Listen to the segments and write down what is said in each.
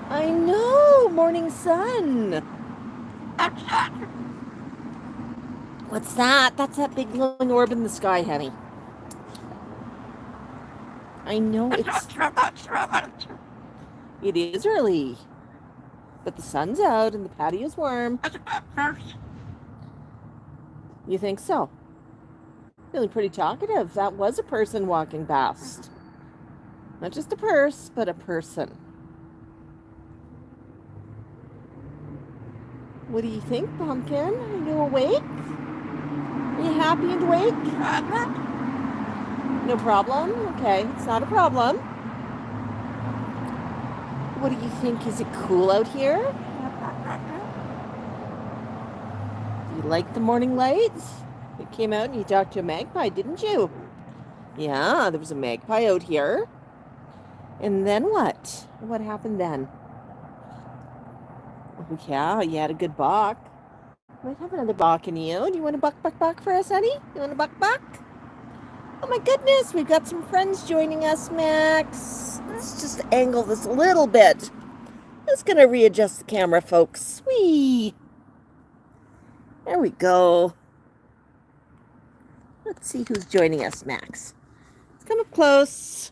I know, morning sun. What's that? That's that big glowing orb in the sky, honey. I know it is early, but the sun's out and the patio's warm. You think so? Feeling pretty talkative. That was a person walking past. Not just a purse, but a person. What do you think, Pumpkin? Are you awake? Are you happy and awake? No problem? Okay, it's not a problem. What do you think? Is it cool out here? Do you like the morning lights? You came out and you talked to a magpie, didn't you? Yeah, there was a magpie out here. And then what? What happened then? Oh, yeah, you had a good bok. Might have another bok in you. Do you want a buck, buck, buck for us, honey? You want a buck, buck? Oh my goodness, we've got some friends joining us, Max. Let's just angle this a little bit. Just gonna readjust the camera, folks. Whee! There we go. Let's see who's joining us, Max. Let's come up close.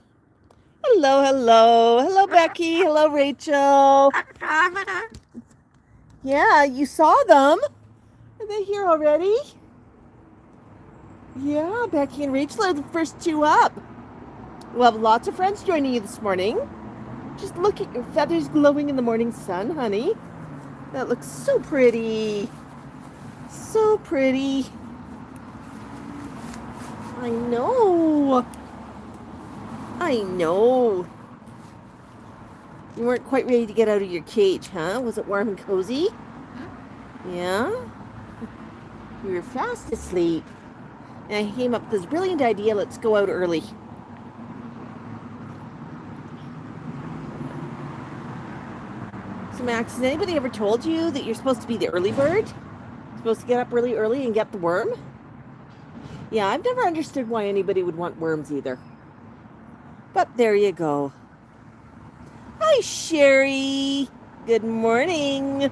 Hello, hello. Hello, Becky. Hello, Rachel. Yeah, you saw them. Are they here already? Yeah, Becky and Rachel are the first two up. We'll have lots of friends joining you this morning. Just look at your feathers glowing in the morning sun, honey. That looks so pretty. So pretty. I know. I know. You weren't quite ready to get out of your cage, huh? Was it warm and cozy? Yeah? You were fast asleep. And I came up with this brilliant idea. Let's go out early. So, Max, has anybody ever told you that you're supposed to be the early bird? You're supposed to get up really early and get the worm? Yeah, I've never understood why anybody would want worms either. But there you go. Hi, Sherry. Good morning.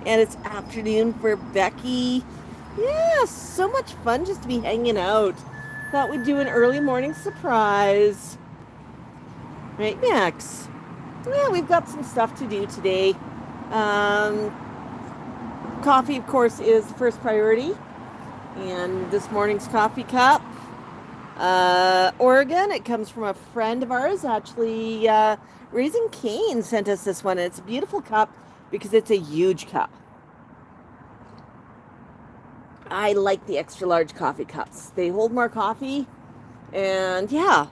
And it's afternoon for Becky. Yeah, so much fun just to be hanging out. Thought we'd do an early morning surprise. Right, Max? Yeah, we've got some stuff to do today. Coffee, of course, is the first priority. And this morning's coffee cup, Oregon. It comes from a friend of ours, actually. Raising Cane sent us this one. It's a beautiful cup because it's a huge cup. I like the extra large coffee cups. They hold more coffee. And yeah.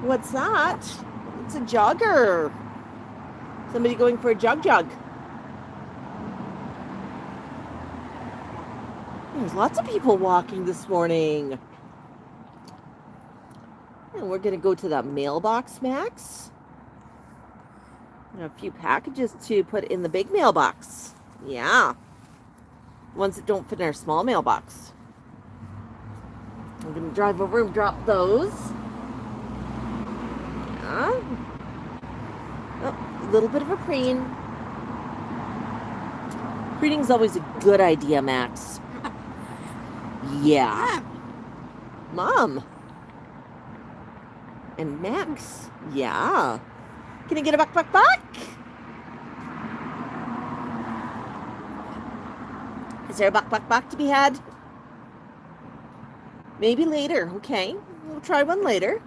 What's that? It's a jogger. Somebody going for a jog. There's lots of people walking this morning. And we're going to go to the mailbox, Max. A few packages to put in the big mailbox. Yeah. Ones that don't fit in our small mailbox. I'm going to drive over and drop those. Yeah. Oh, a little bit of a preen. Preening's always a good idea, Max. Yeah. Mom. And Max. Yeah. Can I get a buck, buck, buck? Is there a buck, buck, buck to be had? Maybe later. Okay. We'll try one later.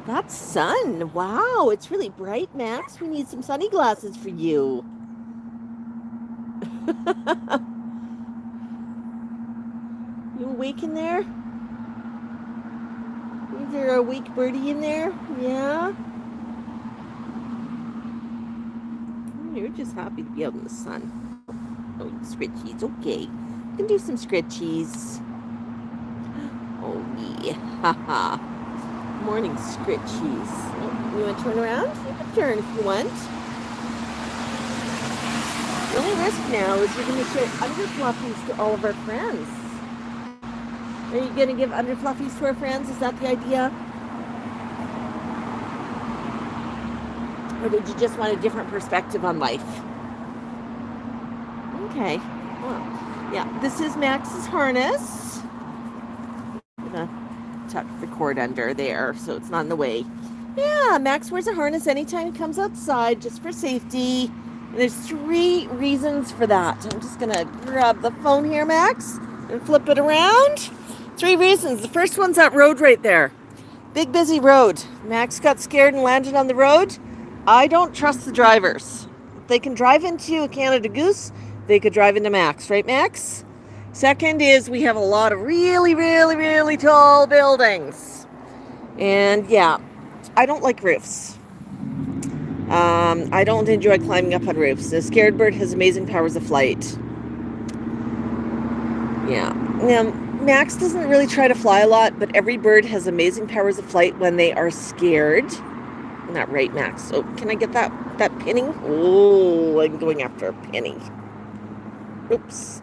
That's sun. Wow, it's really bright, Max. We need some sunny glasses for you. You awake in there? Is there a awake birdie in there? Yeah? You're just happy to be out in the sun. Oh, scritchies. Okay. You can do some scritchies. Oh, yeah. Haha. Morning scritchies. Oh, you want to turn around? You can turn if you want. The only risk now is you're going to share under fluffies to all of our friends. Are you going to give under fluffies to our friends? Is that the idea? Or did you just want a different perspective on life? Okay. Well, yeah, this is Max's harness. I'm going to tuck the cord under there so it's not in the way. Yeah, Max wears a harness anytime he comes outside just for safety. And there's 3 reasons for that. I'm just going to grab the phone here, Max, and flip it around. 3 reasons. The first one's that road right there. Big, busy road. Max got scared and landed on the road. I don't trust the drivers. If they can drive into a Canada Goose, they could drive into Max. Right, Max? Second is we have a lot of really, really, really tall buildings. And yeah, I don't like roofs. I don't enjoy climbing up on roofs. The scared bird has amazing powers of flight. Yeah. Now, Max doesn't really try to fly a lot, but every bird has amazing powers of flight when they are scared. Not right, Max. Oh, can I get that pinning? Oh, I'm going after a pinning. Oops.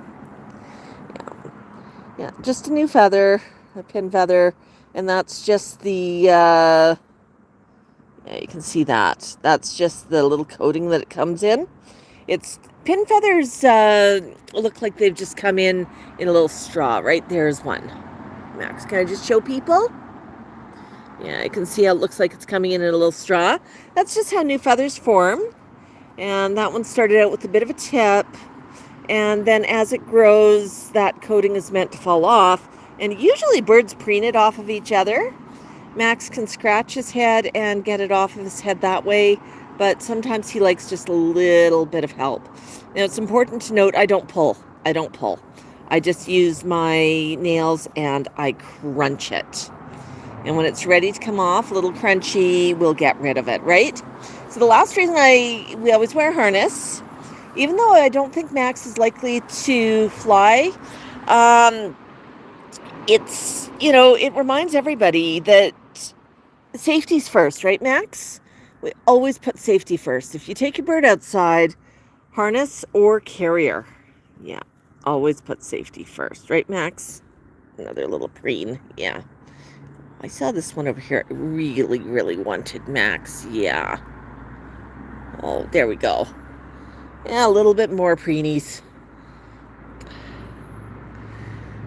Yeah, just a new feather, a pin feather, and that's just the, yeah, you can see that. That's just the little coating that it comes in. It's, pin feathers look like they've just come in a little straw. Right, there's one. Max, can I just show people? Yeah, I can see how it looks like it's coming in a little straw. That's just how new feathers form. And that one started out with a bit of a tip. And then as it grows, that coating is meant to fall off. And usually birds preen it off of each other. Max can scratch his head and get it off of his head that way. But sometimes he likes just a little bit of help. Now, it's important to note, I don't pull. I just use my nails and I crunch it. And when it's ready to come off, a little crunchy, we'll get rid of it, right? So the last reason we always wear a harness, even though I don't think Max is likely to fly, it's, it reminds everybody that safety's first, right, Max? We always put safety first. If you take your bird outside, harness or carrier, yeah, always put safety first, right, Max? Another little preen, yeah. I saw this one over here. I really, really wanted Max. Yeah. Oh, there we go. Yeah, a little bit more preenies.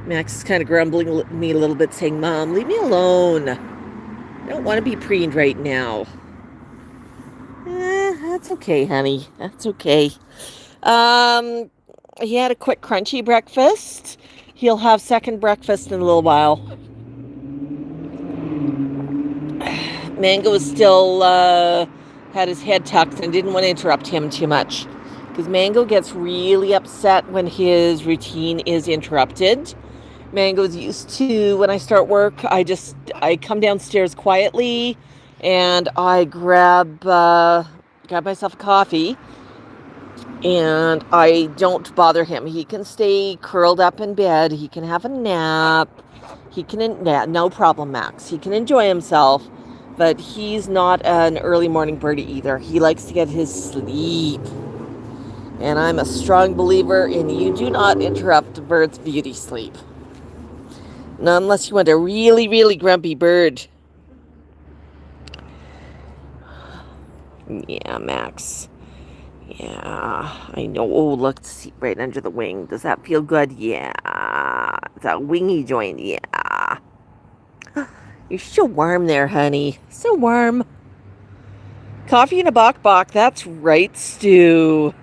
Max is kind of grumbling at me a little bit, saying, Mom, leave me alone. I don't want to be preened right now. That's okay, honey. That's okay. He had a quick crunchy breakfast. He'll have second breakfast in a little while. Mango was still had his head tucked and didn't want to interrupt him too much, because Mango gets really upset when his routine is interrupted. Mango's used to, when I start work, I come downstairs quietly and I grab myself a coffee, and I don't bother him. He can stay curled up in bed. He can have a nap. No problem, Max. He can enjoy himself. But he's not an early morning birdie either. He likes to get his sleep. And I'm a strong believer in you do not interrupt a bird's beauty sleep. Not unless you want a really, really grumpy bird. Yeah, Max. Yeah, I know. Oh, look, see right under the wing. Does that feel good? Yeah. Is that wingy joint? Yeah. You're so warm there, honey. So warm. Coffee and a Bok Bok. That's right, Stu.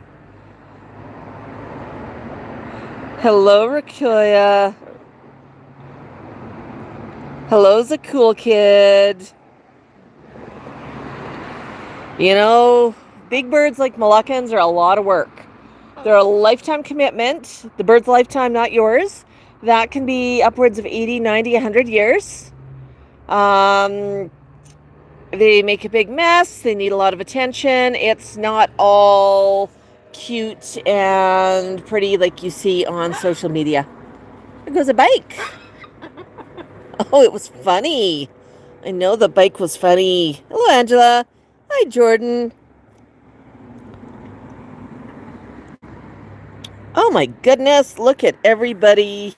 Hello, Rakoya. Hello's a cool kid. Big birds like Moluccans are a lot of work. They're a lifetime commitment. The bird's lifetime, not yours. That can be upwards of 80, 90, 100 years. They make a big mess. They need a lot of attention. It's not all cute and pretty like you see on social media. There goes a bike. Oh, it was funny. I know the bike was funny. Hello, Angela. Hi, Jordan. Oh my goodness, look at everybody.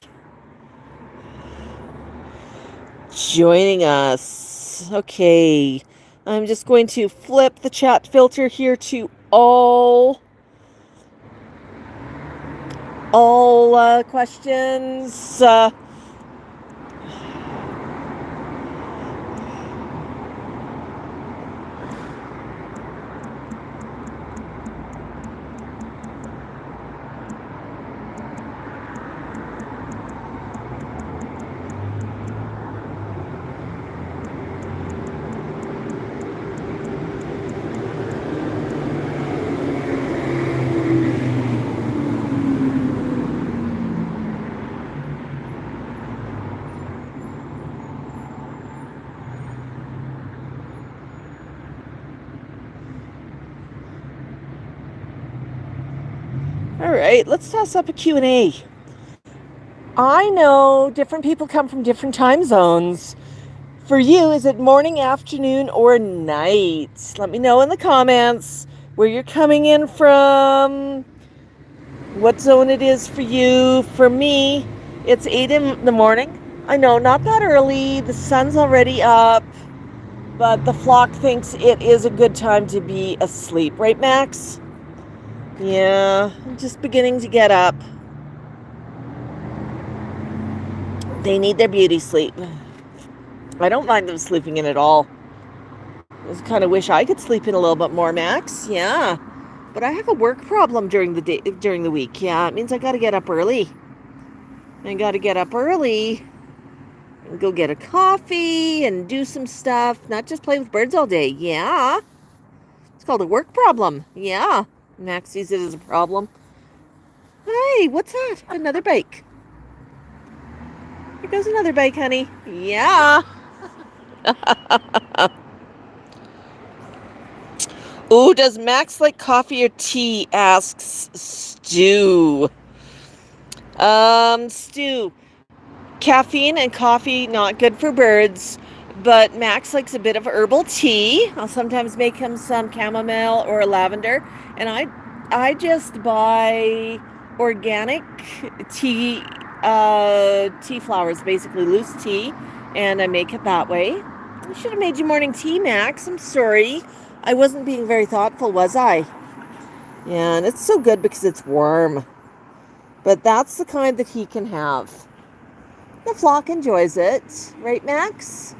joining us. Okay. I'm just going to flip the chat filter here to all questions. All right, let's toss up a Q&A. I know different people come from different time zones. For you, is it morning, afternoon, or night? Let me know in the comments where you're coming in from, what zone it is for you. For me, it's 8 in the morning. I know, not that early. The sun's already up, but the flock thinks it is a good time to be asleep. Right, Max? Yeah, I'm just beginning to get up. They need their beauty sleep. I don't mind them sleeping in at all. I just kind of wish I could sleep in a little bit more, Max. Yeah. But I have a work problem during the week. Yeah, it means I got to get up early. And go get a coffee and do some stuff, not just play with birds all day. Yeah. It's called a work problem. Yeah. Max sees it as a problem. Hey, what's that? Another bike. Here goes another bike, honey. Yeah. Oh, does Max like coffee or tea? Asks Stu. Stu, caffeine and coffee not good for birds, but Max likes a bit of herbal tea. I'll sometimes make him some chamomile or lavender, and I just buy organic tea tea flowers, basically loose tea, and I make it that way. I should have made you morning tea, Max. I'm sorry. I wasn't being very thoughtful, was I? Yeah, and it's so good because it's warm. But that's the kind that he can have. The flock enjoys it. Right, Max?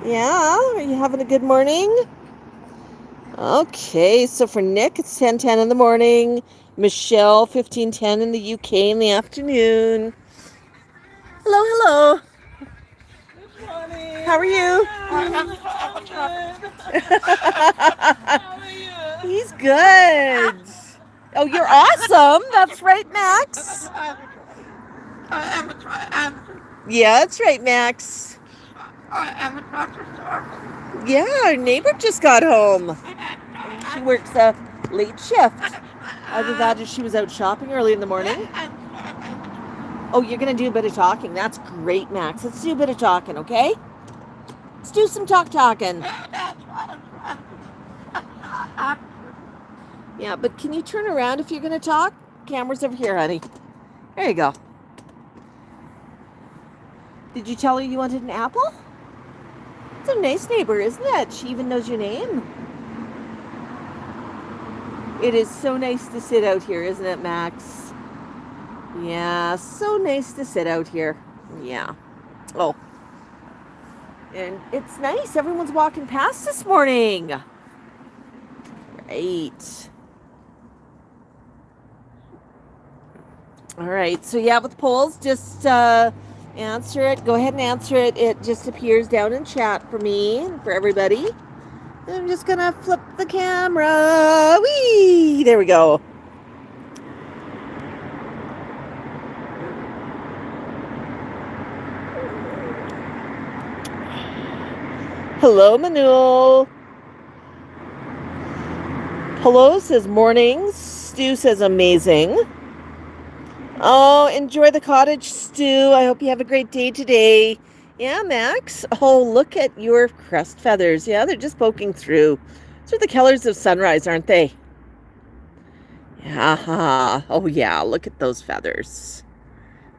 Yeah? Are you having a good morning? Okay, so for Nick, it's 10:10 in the morning. Michelle, 15:10 in the UK in the afternoon. Hello, hello. Good morning. How are you? How are you? He's good. Oh, you're awesome. That's right, Max. Yeah, that's right, Max. Yeah, our neighbor just got home. She works a late shift. Either that or she was out shopping early in the morning. Oh, you're going to do a bit of talking. That's great, Max. Let's do a bit of talking, okay? Let's do some talking. Yeah, but can you turn around if you're going to talk? Camera's over here, honey. There you go. Did you tell her you wanted an apple? It's a nice neighbor, isn't it? She even knows your name. It is so nice to sit out here, isn't it, Max? Yeah, so nice to sit out here. Yeah. Oh. And it's nice. Everyone's walking past this morning. Right. All right. So, yeah, with polls, just answer it. Go ahead and answer it. It just appears down in chat for me and for everybody. I'm just going to flip the camera. Whee! There we go. Hello, Manul. Hello says mornings. Stu says amazing. Oh, enjoy the cottage, Stu. I hope you have a great day today. Yeah, Max. Oh, look at your crest feathers. Yeah, they're just poking through. Those are the colors of sunrise, aren't they? Yeah. Oh, yeah. Look at those feathers.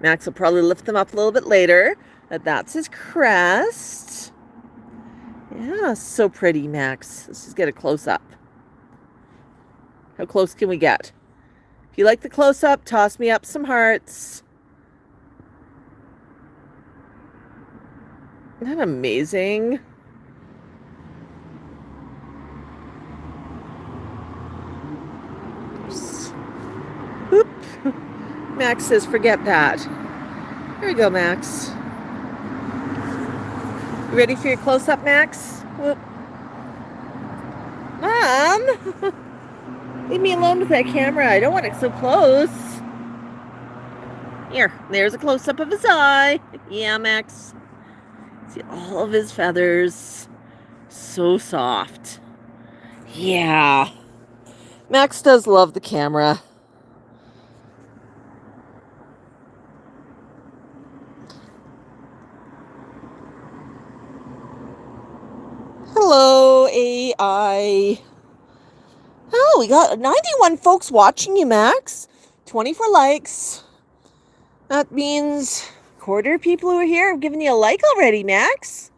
Max will probably lift them up a little bit later, but that's his crest. Yeah, so pretty, Max. Let's just get a close-up. How close can we get? If you like the close-up, toss me up some hearts. Isn't that amazing? Oop. Max says, forget that. Here we go, Max. You ready for your close-up, Max? Whoop. Mom! Leave me alone with that camera. I don't want it so close. Here, there's a close-up of his eye. Yeah, Max. See all of his feathers. So soft. Yeah. Max does love the camera. Hello, AI. Oh, we got 91 folks watching you, Max. 24 likes. That means a quarter of people who are here have given you a like already, Max.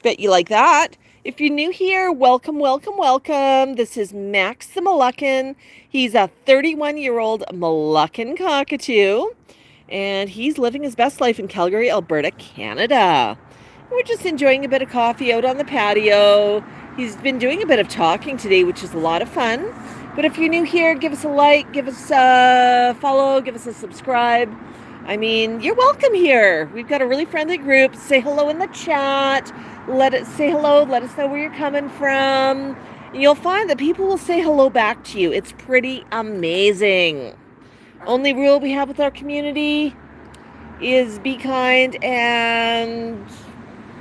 Bet you like that. If you're new here, welcome, welcome, welcome. This is Max the Moluccan. He's a 31-year-old Moluccan cockatoo, and he's living his best life in Calgary, Alberta, Canada. We're just enjoying a bit of coffee out on the patio. He's been doing a bit of talking today, which is a lot of fun. But if you're new here, give us a like, give us a follow, give us a subscribe. I mean, you're welcome here. We've got a really friendly group. Say hello in the chat. Say hello. Let us know where you're coming from. And you'll find that people will say hello back to you. It's pretty amazing. Only rule we have with our community is be kind, and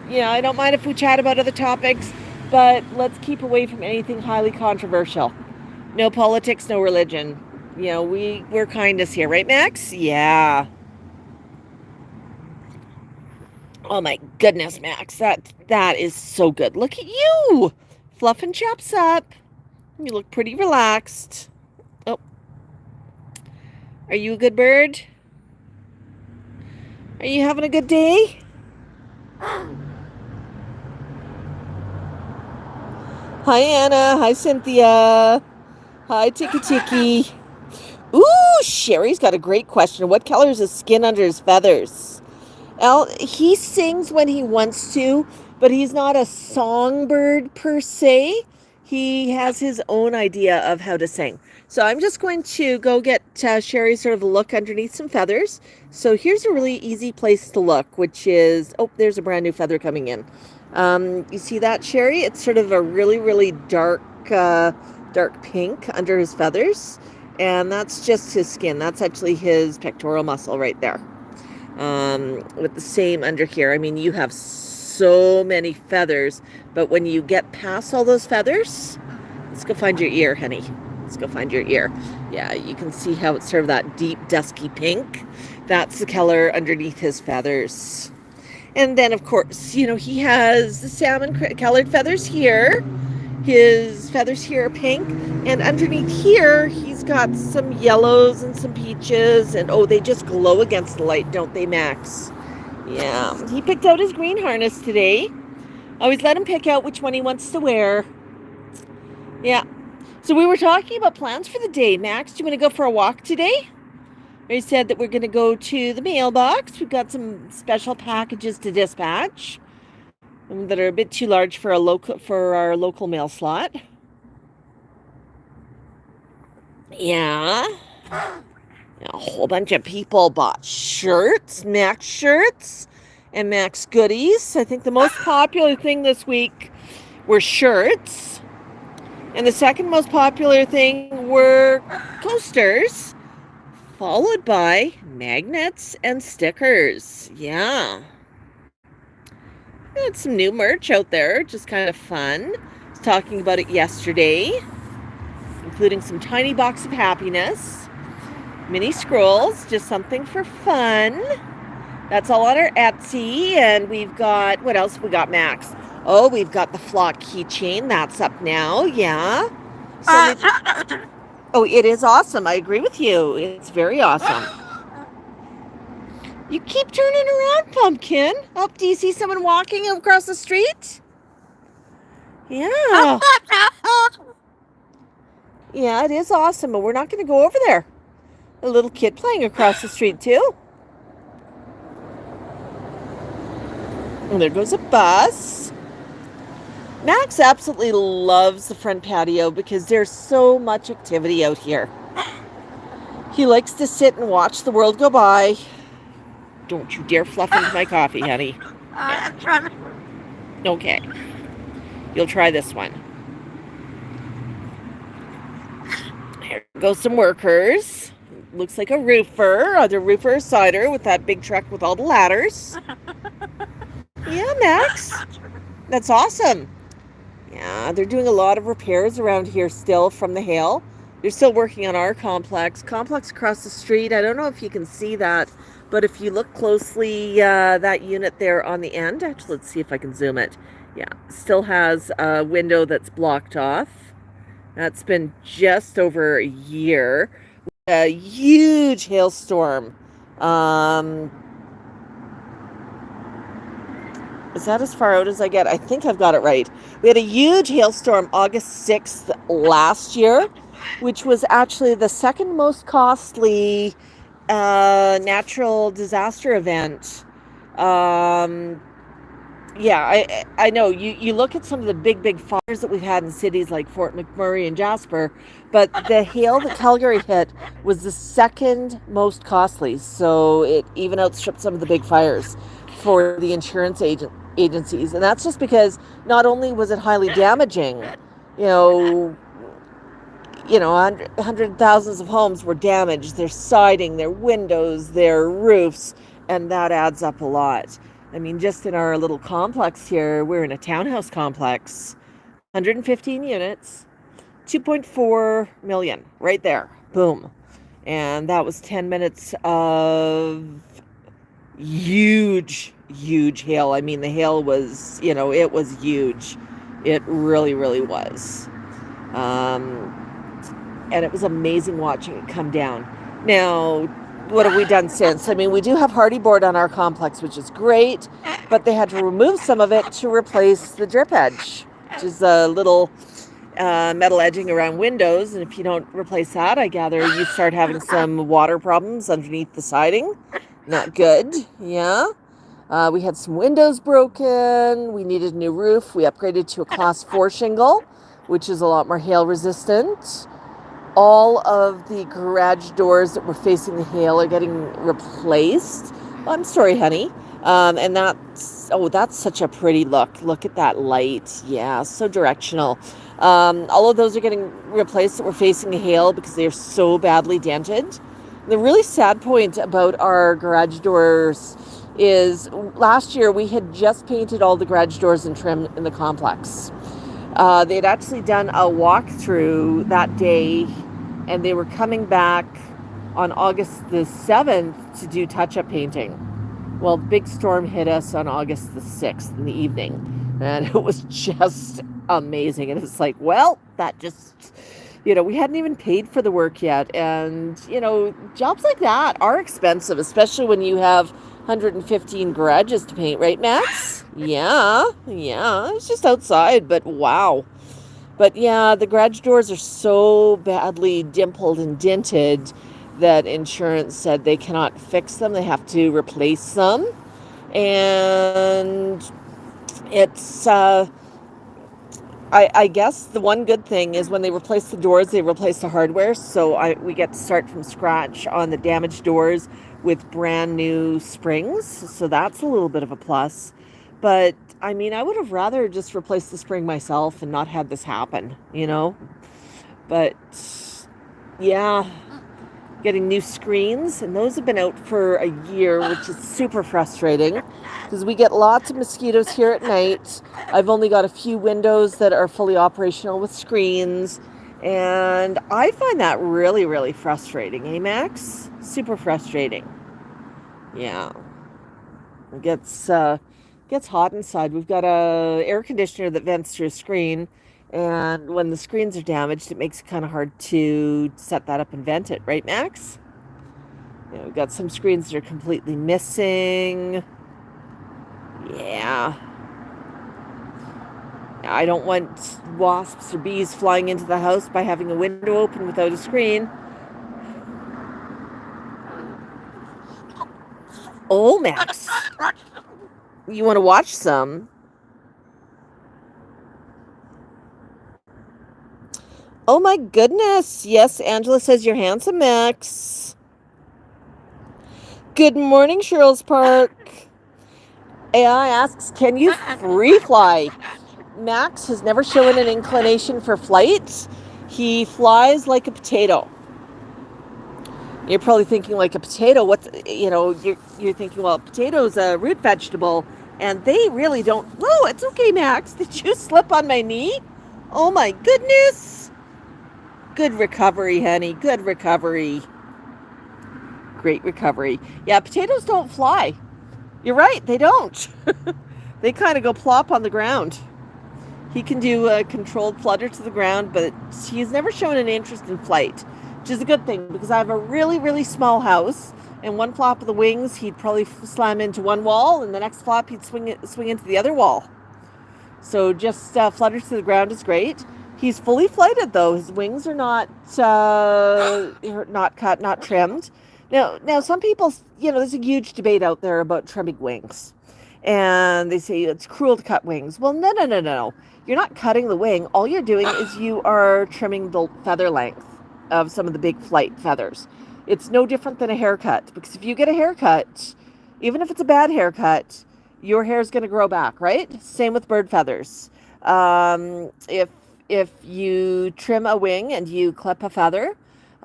I don't mind if we chat about other topics, but let's keep away from anything highly controversial. No politics, no religion. We're kindness here, right, Max? Yeah. Oh my goodness, Max, that is so good. Look at you, fluffing chops up. You look pretty relaxed. Oh, are you a good bird? Are you having a good day? Hi, Anna. Hi, Cynthia. Hi, Tiki Tiki. Ooh, Sherry's got a great question. What color is his skin under his feathers? He sings when he wants to, but he's not a songbird per se. He has his own idea of how to sing. So I'm just going to go get Sherry sort of a look underneath some feathers. So here's a really easy place to look, which is, oh, there's a brand new feather coming in. You see that, Sherry? It's sort of a really, really dark pink under his feathers. And that's just his skin. That's actually his pectoral muscle right there. With the same under here. I mean, you have so many feathers, but when you get past all those feathers, let's go find your ear, honey. Let's go find your ear. Yeah, you can see how it's sort of that deep, dusky pink. That's the color underneath his feathers. And then, of course, he has the salmon-colored feathers here. His feathers here are pink. And underneath here, he's got some yellows and some peaches. And, oh, they just glow against the light, don't they, Max? Yeah. He picked out his green harness today. Always let him pick out which one he wants to wear. Yeah. So we were talking about plans for the day. Max, do you want to go for a walk today? We said that we're going to go to the mailbox. We've got some special packages to dispatch that are a bit too large for our local mail slot. Yeah. A whole bunch of people bought shirts, Max shirts, and Max goodies. I think the most popular thing this week were shirts. And the second most popular thing were coasters, followed by magnets and stickers. Yeah. Got some new merch out there, just kind of fun. I was talking about it yesterday, including some tiny box of happiness, mini scrolls, just something for fun. That's all on our Etsy. And we've got, what else we got, Max? Oh, we've got the flock keychain. That's up now. Yeah. Oh, it is awesome. I agree with you. It's very awesome. You keep turning around, Pumpkin. Oh, do you see someone walking across the street? Yeah. Yeah, it is awesome, but we're not going to go over there. A little kid playing across the street, too. And there goes a bus. Max absolutely loves the front patio because there's so much activity out here. He likes to sit and watch the world go by. Don't you dare fluff into my coffee, honey. I'm trying to. Okay. You'll try this one. Here go some workers. Looks like a roofer. Either roofer or cider with that big truck with all the ladders. Yeah, Max. That's awesome. Yeah, they're doing a lot of repairs around here still from the hail. They're still working on our complex. Complex across the street. I don't know if you can see that, but if you look closely, that unit there on the end, actually, let's see if I can zoom it. Yeah, still has a window that's blocked off. That's been just over a year. A huge hailstorm. Is that as far out as I get? I think I've got it right. We had a huge hailstorm August 6th last year, which was actually the second most costly natural disaster event. Yeah, I know. You look at some of the big fires that we've had in cities like Fort McMurray and Jasper, but the hail that Calgary hit was the second most costly. So it even outstripped some of the big fires for the insurance agencies. And that's just because not only was it highly damaging, you know, hundred thousands of homes were damaged, their siding, their windows, their roofs, and that adds up a lot. I mean, just in our little complex here, we're in a townhouse complex, 115 units, 2.4 million, right there. Boom. And that was 10 minutes of huge hail. I mean, the hail was, it was huge. It really, really was. And it was amazing watching it come down. Now, what have we done since? I mean, we do have hardy board on our complex, which is great, but they had to remove some of it to replace the drip edge, which is a little metal edging around windows. And if you don't replace that, I gather you start having some water problems underneath the siding. Not good. Yeah. We had some windows broken. We needed a new roof. We upgraded to a class 4 shingle, which is a lot more hail resistant. All of the garage doors that were facing the hail are getting replaced. Oh, I'm sorry, honey. And that's such a pretty look. Look at that light. Yeah, so directional. All of those are getting replaced that were facing the hail because they are so badly dented. The really sad point about our garage doors is last year we had just painted all the garage doors and trim in the complex. They had actually done a walkthrough that day, and they were coming back on August the 7th to do touch-up painting. Well, the big storm hit us on August the 6th in the evening, and it was just amazing. And it was like, well, that just, we hadn't even paid for the work yet. And, jobs like that are expensive, especially when you have 115 garages to paint, right, Max? Yeah, it's just outside, but wow. But yeah, the garage doors are so badly dimpled and dinted that insurance said they cannot fix them. They have to replace them. And it's, I guess the one good thing is when they replace the doors, they replace the hardware. So we get to start from scratch on the damaged doors with brand new springs. So that's a little bit of a plus. But I mean, I would have rather just replaced the spring myself and not had this happen, But yeah, getting new screens, and those have been out for a year, which is super frustrating because we get lots of mosquitoes here at night. I've only got a few windows that are fully operational with screens, and I find that really, really frustrating. Eh, Max? Super frustrating. Yeah. It gets hot inside. We've got a air conditioner that vents through a screen, and when the screens are damaged, it makes it kind of hard to set that up and vent it, right, Max? We've got some screens that are completely missing. Yeah. I don't want wasps or bees flying into the house by having a window open without a screen. Oh, Max. You want to watch some? Oh my goodness. Yes, Angela says you're handsome, Max. Good morning, Cheryl's Park. AI asks, can you free fly? Max has never shown an inclination for flight. He flies like a potato. You're probably thinking like a potato. You're thinking, well, potato's a root vegetable, and they really don't. Whoa, it's okay, Max. Did you slip on my knee? Oh my goodness. Good recovery, honey. Good recovery. Great recovery. Yeah, potatoes don't fly. You're right, they don't. They kind of go plop on the ground. He can do a controlled flutter to the ground, but he's never shown an interest in flight, which is a good thing because I have a really, really small house, and one flop of the wings, he'd probably slam into one wall, and the next flop, he'd swing into the other wall. So just flutter to the ground is great. He's fully flighted, though. His wings are not cut, not trimmed. Now, some people, there's a huge debate out there about trimming wings. And they say it's cruel to cut wings. Well, no. You're not cutting the wing. All you're doing is you are trimming the feather length of some of the big flight feathers. It's no different than a haircut. Because if you get a haircut, even if it's a bad haircut, your hair is going to grow back, right? Same with bird feathers. If you trim a wing and you clip a feather,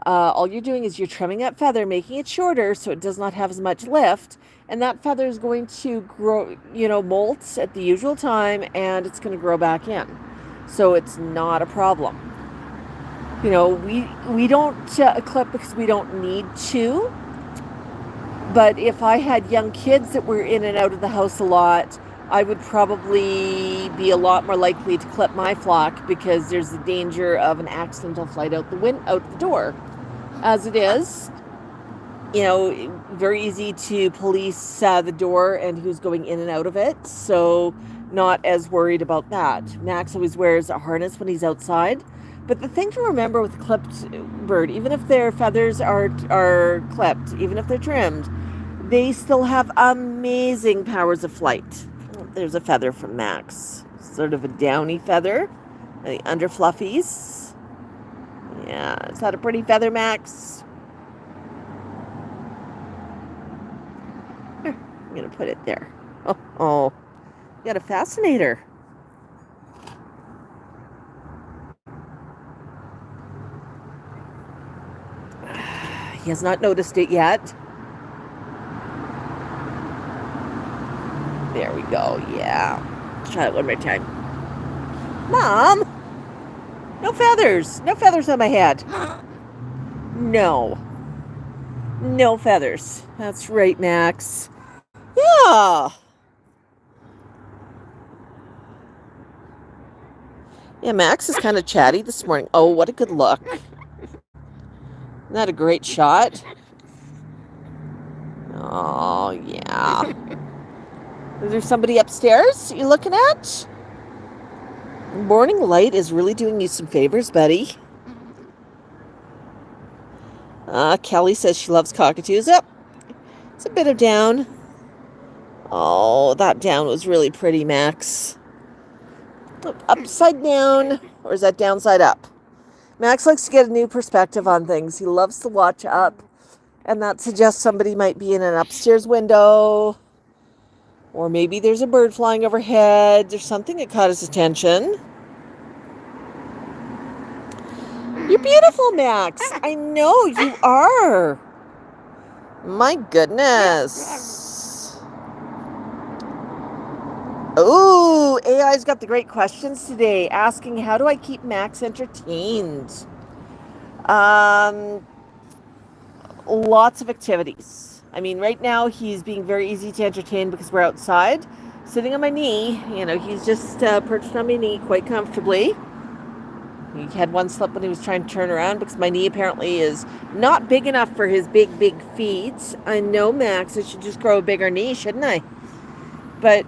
all you're doing is you're trimming that feather, making it shorter so it does not have as much lift, and that feather is going to grow, molt at the usual time, and it's going to grow back in. So it's not a problem. We don't clip because we don't need to. But if I had young kids that were in and out of the house a lot, I would probably be a lot more likely to clip my flock because there's the danger of an accidental flight out the door. As it is, very easy to police the door and who's going in and out of it. So not as worried about that. Max always wears a harness when he's outside. But the thing to remember with a clipped bird, even if their feathers are clipped, even if they're trimmed, they still have amazing powers of flight. There's a feather from Max. Sort of a downy feather. The under fluffies. Yeah, is that a pretty feather, Max? Here, I'm going to put it there. Oh, you got a fascinator. He has not noticed it yet. There we go. Yeah. Let's try it one more time. Mom! No feathers. No feathers on my head. No. No feathers. That's right, Max. Yeah. Yeah, Max is kind of chatty this morning. Oh, what a good look. Isn't that a great shot? Oh, yeah. Is there somebody upstairs you're looking at? Morning light is really doing you some favors, buddy. Kelly says she loves cockatoos. Yep. It's a bit of down. Oh, that down was really pretty, Max. Upside down, or is that downside up? Max likes to get a new perspective on things. He loves to watch up, and that suggests somebody might be in an upstairs window, or maybe there's a bird flying overhead. There's something that caught his attention. You're beautiful, Max. I know you are. My goodness. Oh, AI's got the great questions today, asking how do I keep Max entertained? Lots of activities. I mean, right now he's being very easy to entertain because we're outside. Sitting on my knee, he's just perched on my knee quite comfortably. He had one slip when he was trying to turn around because my knee apparently is not big enough for his big, big feet. I know, Max, I should just grow a bigger knee, shouldn't I? But,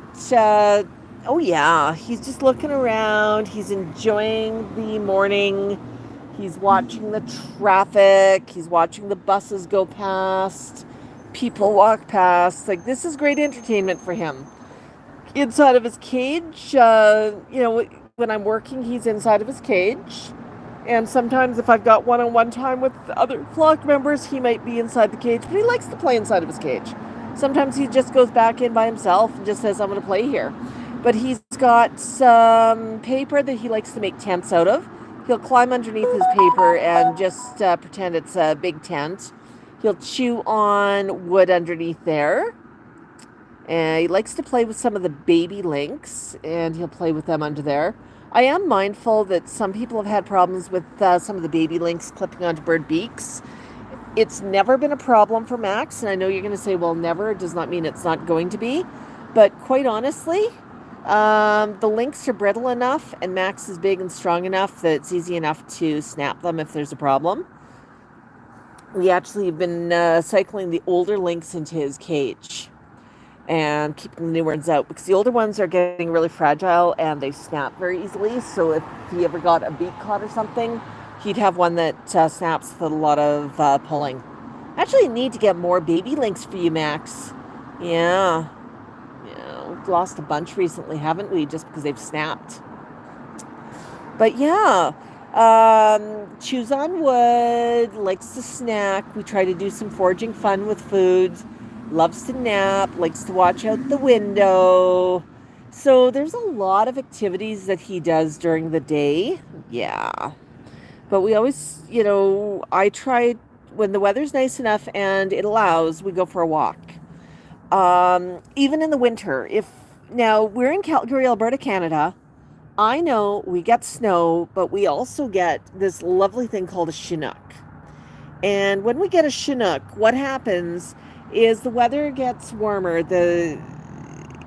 oh yeah, he's just looking around. He's enjoying the morning. He's watching the traffic. He's watching the buses go past. People walk past. Like, this is great entertainment for him. Inside of his cage, when I'm working, he's inside of his cage. And sometimes if I've got one-on-one time with other flock members, he might be inside the cage, but he likes to play inside of his cage. Sometimes he just goes back in by himself and just says, I'm going to play here. But he's got some paper that he likes to make tents out of. He'll climb underneath his paper and just pretend it's a big tent. He'll chew on wood underneath there. And he likes to play with some of the baby lynx, and he'll play with them under there. I am mindful that some people have had problems with some of the baby lynx clipping onto bird beaks. It's never been a problem for Max, and I know you're going to say, well, never does not mean it's not going to be. But quite honestly, the lynx are brittle enough, and Max is big and strong enough that it's easy enough to snap them if there's a problem. We actually have been cycling the older lynx into his cage and keeping the new ones out because the older ones are getting really fragile and they snap very easily. So if he ever got a beak caught or something, he'd have one that snaps with a lot of pulling. Actually need to get more baby lynx for you, Max. Yeah, we've lost a bunch recently, haven't we? Just because they've snapped. But yeah, chews on wood, likes to snack. We try to do some foraging fun with foods. Loves to nap, likes to watch out the window. So there's a lot of activities that he does during the day. Yeah. But we always, I try when the weather's nice enough and it allows, we go for a walk. Even in the winter, now we're in Calgary, Alberta, Canada. I know we get snow, but we also get this lovely thing called a Chinook. And when we get a Chinook, what happens is the weather gets warmer.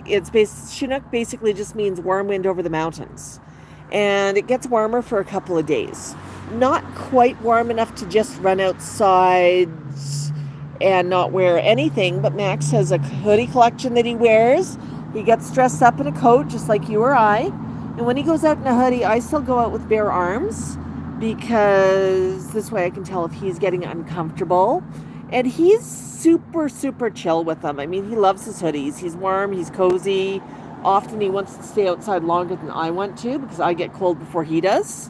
Chinook basically just means warm wind over the mountains. And it gets warmer for a couple of days. Not quite warm enough to just run outside and not wear anything, but Max has a hoodie collection that he wears. He gets dressed up in a coat just like you or I. And when he goes out in a hoodie, I still go out with bare arms because this way I can tell if he's getting uncomfortable. And he's super, super chill with them. I mean, he loves his hoodies. He's warm, he's cozy. Often he wants to stay outside longer than I want to because I get cold before he does.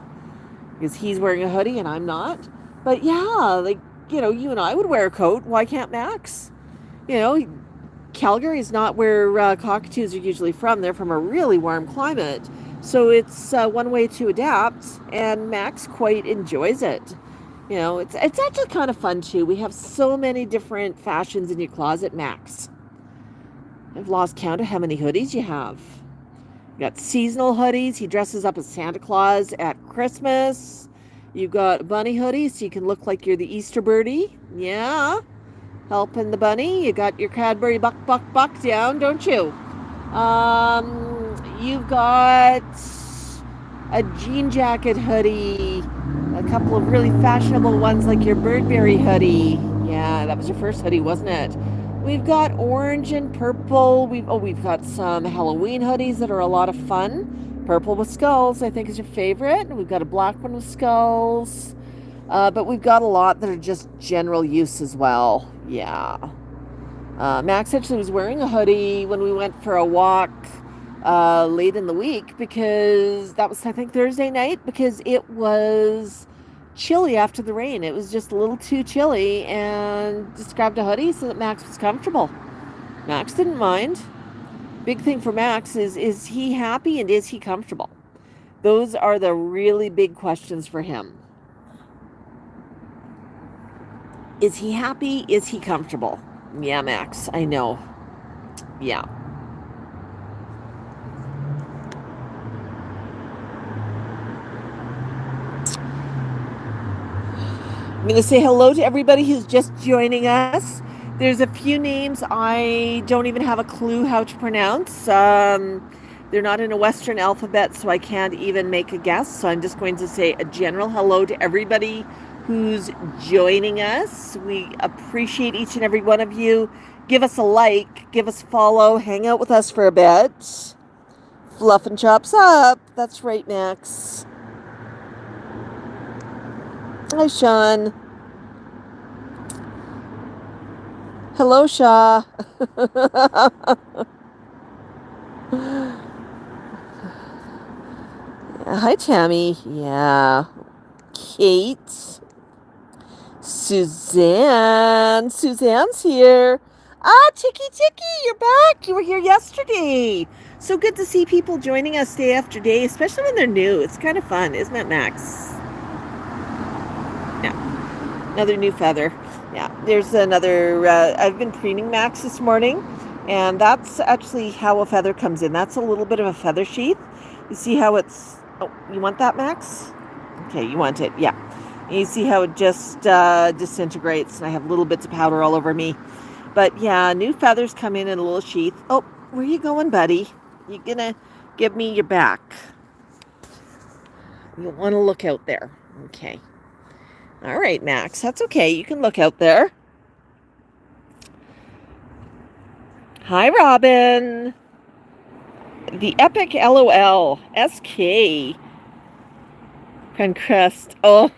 Because he's wearing a hoodie and I'm not. But yeah, you and I would wear a coat. Why can't Max? Calgary is not where cockatoos are usually from. They're from a really warm climate. So it's one way to adapt, and Max quite enjoys it. It's actually kind of fun too. We have so many different fashions in your closet, Max. I've lost count of how many hoodies you have. You got seasonal hoodies. He dresses up as Santa Claus at Christmas. You've got a bunny hoodie so you can look like you're the Easter birdie. Yeah. Helping the bunny. You got your Cadbury Bok Bok Bok down, don't you? You've got a jean jacket hoodie. A couple of really fashionable ones like your Burberry hoodie. Yeah, that was your first hoodie, wasn't it? We've got orange and purple. We've got some Halloween hoodies that are a lot of fun. Purple with skulls, I think, is your favorite. We've got a black one with skulls. But we've got a lot that are just general use as well. Yeah. Max actually was wearing a hoodie when we went for a walk late in the week because that was, I think, Thursday night because it was chilly after the rain. It was just a little too chilly and just grabbed a hoodie so that Max was comfortable. Max didn't mind. Big thing for Max is he happy and is he comfortable? Those are the really big questions for him. Is he happy? Is he comfortable? Yeah, Max, I know. Yeah. I'm going to say hello to everybody who's just joining us. There's a few names I don't even have a clue how to pronounce. They're not in a Western alphabet, so I can't even make a guess. So I'm just going to say a general hello to everybody who's joining us. We appreciate each and every one of you. Give us a like, give us a follow, hang out with us for a bit. Fluff and chops up. That's right, Max. Hi, Sean. Hello, Shaw. Hi, Tammy. Yeah. Kate. Suzanne. Suzanne's here. Ah, Tiki, you're back. You were here yesterday. So good to see people joining us day after day, especially when they're new. It's kind of fun, isn't it, Max? Yeah. Another new feather. Yeah. There's another. I've been preening Max this morning, and that's actually how a feather comes in. That's a little bit of a feather sheath. You see how it's. Oh, you want that, Max? Okay, you want it. Yeah. And you see how it just disintegrates, and I have little bits of powder all over me. But yeah, new feathers come in a little sheath. Oh, where you going, buddy? You gonna give me your back? You'll want to look out there. Okay. All right, Max. That's okay. You can look out there. Hi, Robin. The epic LOL. SK. Pencrest. Oh,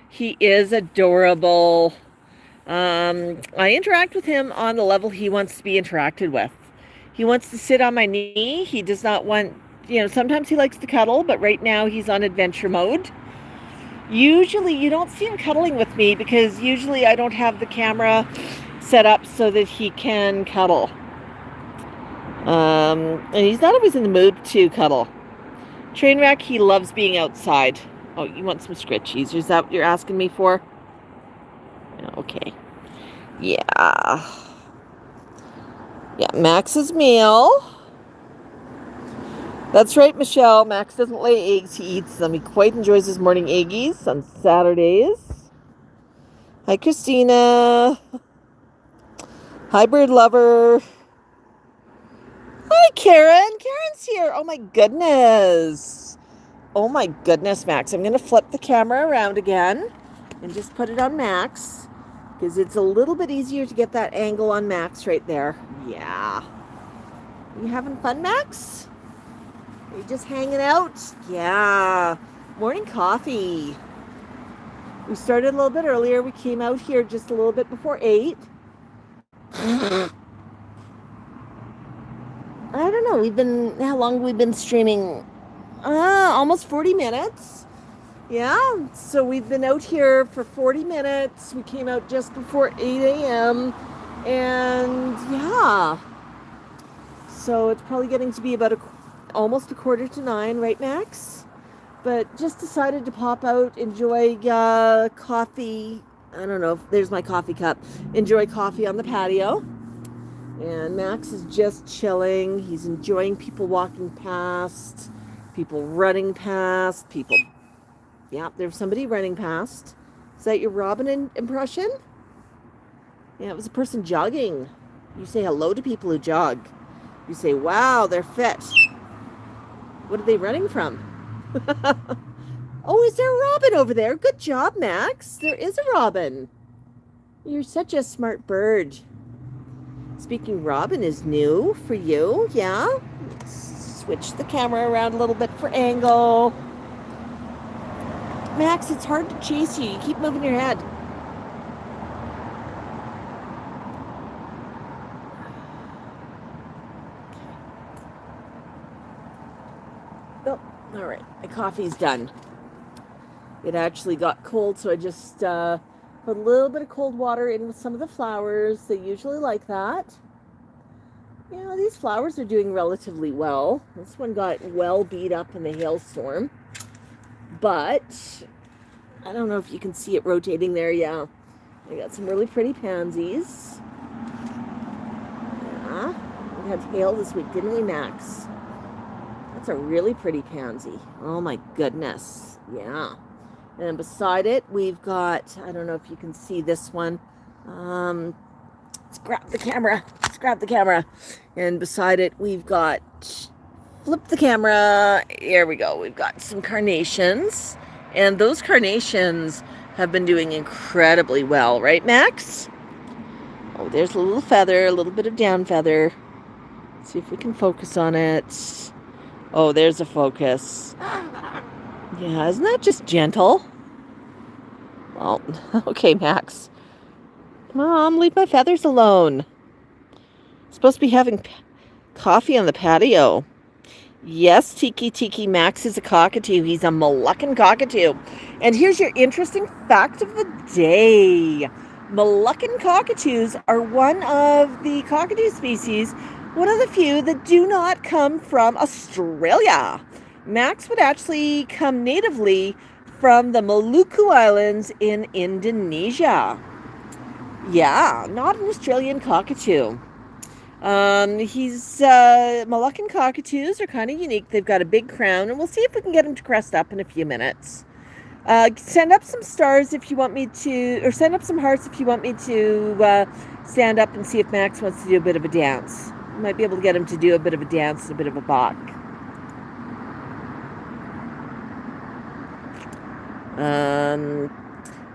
he is adorable. I interact with him on the level he wants to be interacted with. He wants to sit on my knee. He does not want, sometimes he likes to cuddle, but right now he's on adventure mode. Usually you don't see him cuddling with me because usually I don't have the camera set up so that he can cuddle. And he's not always in the mood to cuddle. Trainwreck, he loves being outside. Oh, you want some scritchies? Is that what you're asking me for? Okay. Yeah. Yeah, Max's meal. That's right, Michelle. Max doesn't lay eggs. He eats them. He quite enjoys his morning eggies on Saturdays. Hi, Christina. Hi, bird lover. Hi, Karen. Karen's here. Oh, my goodness. Oh, my goodness, Max. I'm going to flip the camera around again and just put it on Max because it's a little bit easier to get that angle on Max right there. Yeah. You having fun, Max? Are you just hanging out? Yeah. Morning coffee. We started a little bit earlier. We came out here just a little bit before 8. I don't know. How long have we been streaming? Almost 40 minutes. Yeah. So we've been out here for 40 minutes. We came out just before 8 a.m. And yeah. So it's probably getting to be about almost 8:45, right, Max? But just decided to pop out, enjoy coffee. I don't know if there's my coffee cup. Enjoy coffee on the patio. And Max is just chilling. He's enjoying people walking past, people running past, people. Yeah, there's somebody running past. Is that your Robin impression? Yeah, it was a person jogging. You say hello to people who jog. You say, wow, they're fit. What are they running from? Oh, is there a robin over there? Good job, Max. There is a robin. You're such a smart bird. Speaking robin is new for you, yeah? Switch the camera around a little bit for angle. Max, it's hard to chase you. You keep moving your head. Oh, all right. My coffee's done. It actually got cold, so I just put a little bit of cold water in with some of the flowers. They usually like that. Yeah, these flowers are doing relatively well. This one got well beat up in the hailstorm. But I don't know if you can see it rotating there. Yeah, I got some really pretty pansies. Yeah, we had hail this week, didn't we, Max? That's a really pretty pansy. Oh my goodness. Yeah. And beside it, we've got, I don't know if you can see this one. Let's grab the camera. And beside it, we've got flip the camera. Here we go. We've got some carnations. And those carnations have been doing incredibly well, right, Max? Oh, there's a little feather, a little bit of down feather. Let's see if we can focus on it. Oh, there's a focus. Yeah, isn't that just gentle? Well, okay, Max. Mom, leave my feathers alone. I'm supposed to be having coffee on the patio. Yes, Tiki Max is a cockatoo. He's a Moluccan cockatoo. And here's your interesting fact of the day. Moluccan cockatoos are one of the cockatoo species, one of the few that do not come from Australia. Max would actually come natively from the Maluku Islands in Indonesia. Yeah, not an Australian cockatoo. Moluccan cockatoos are kind of unique. They've got a big crown, and we'll see if we can get him to crest up in a few minutes. Send up some stars if you want me to, or send up some hearts if you want me to stand up and see if Max wants to do a bit of a dance. Might be able to get him to do a bit of a dance and a bit of a bok.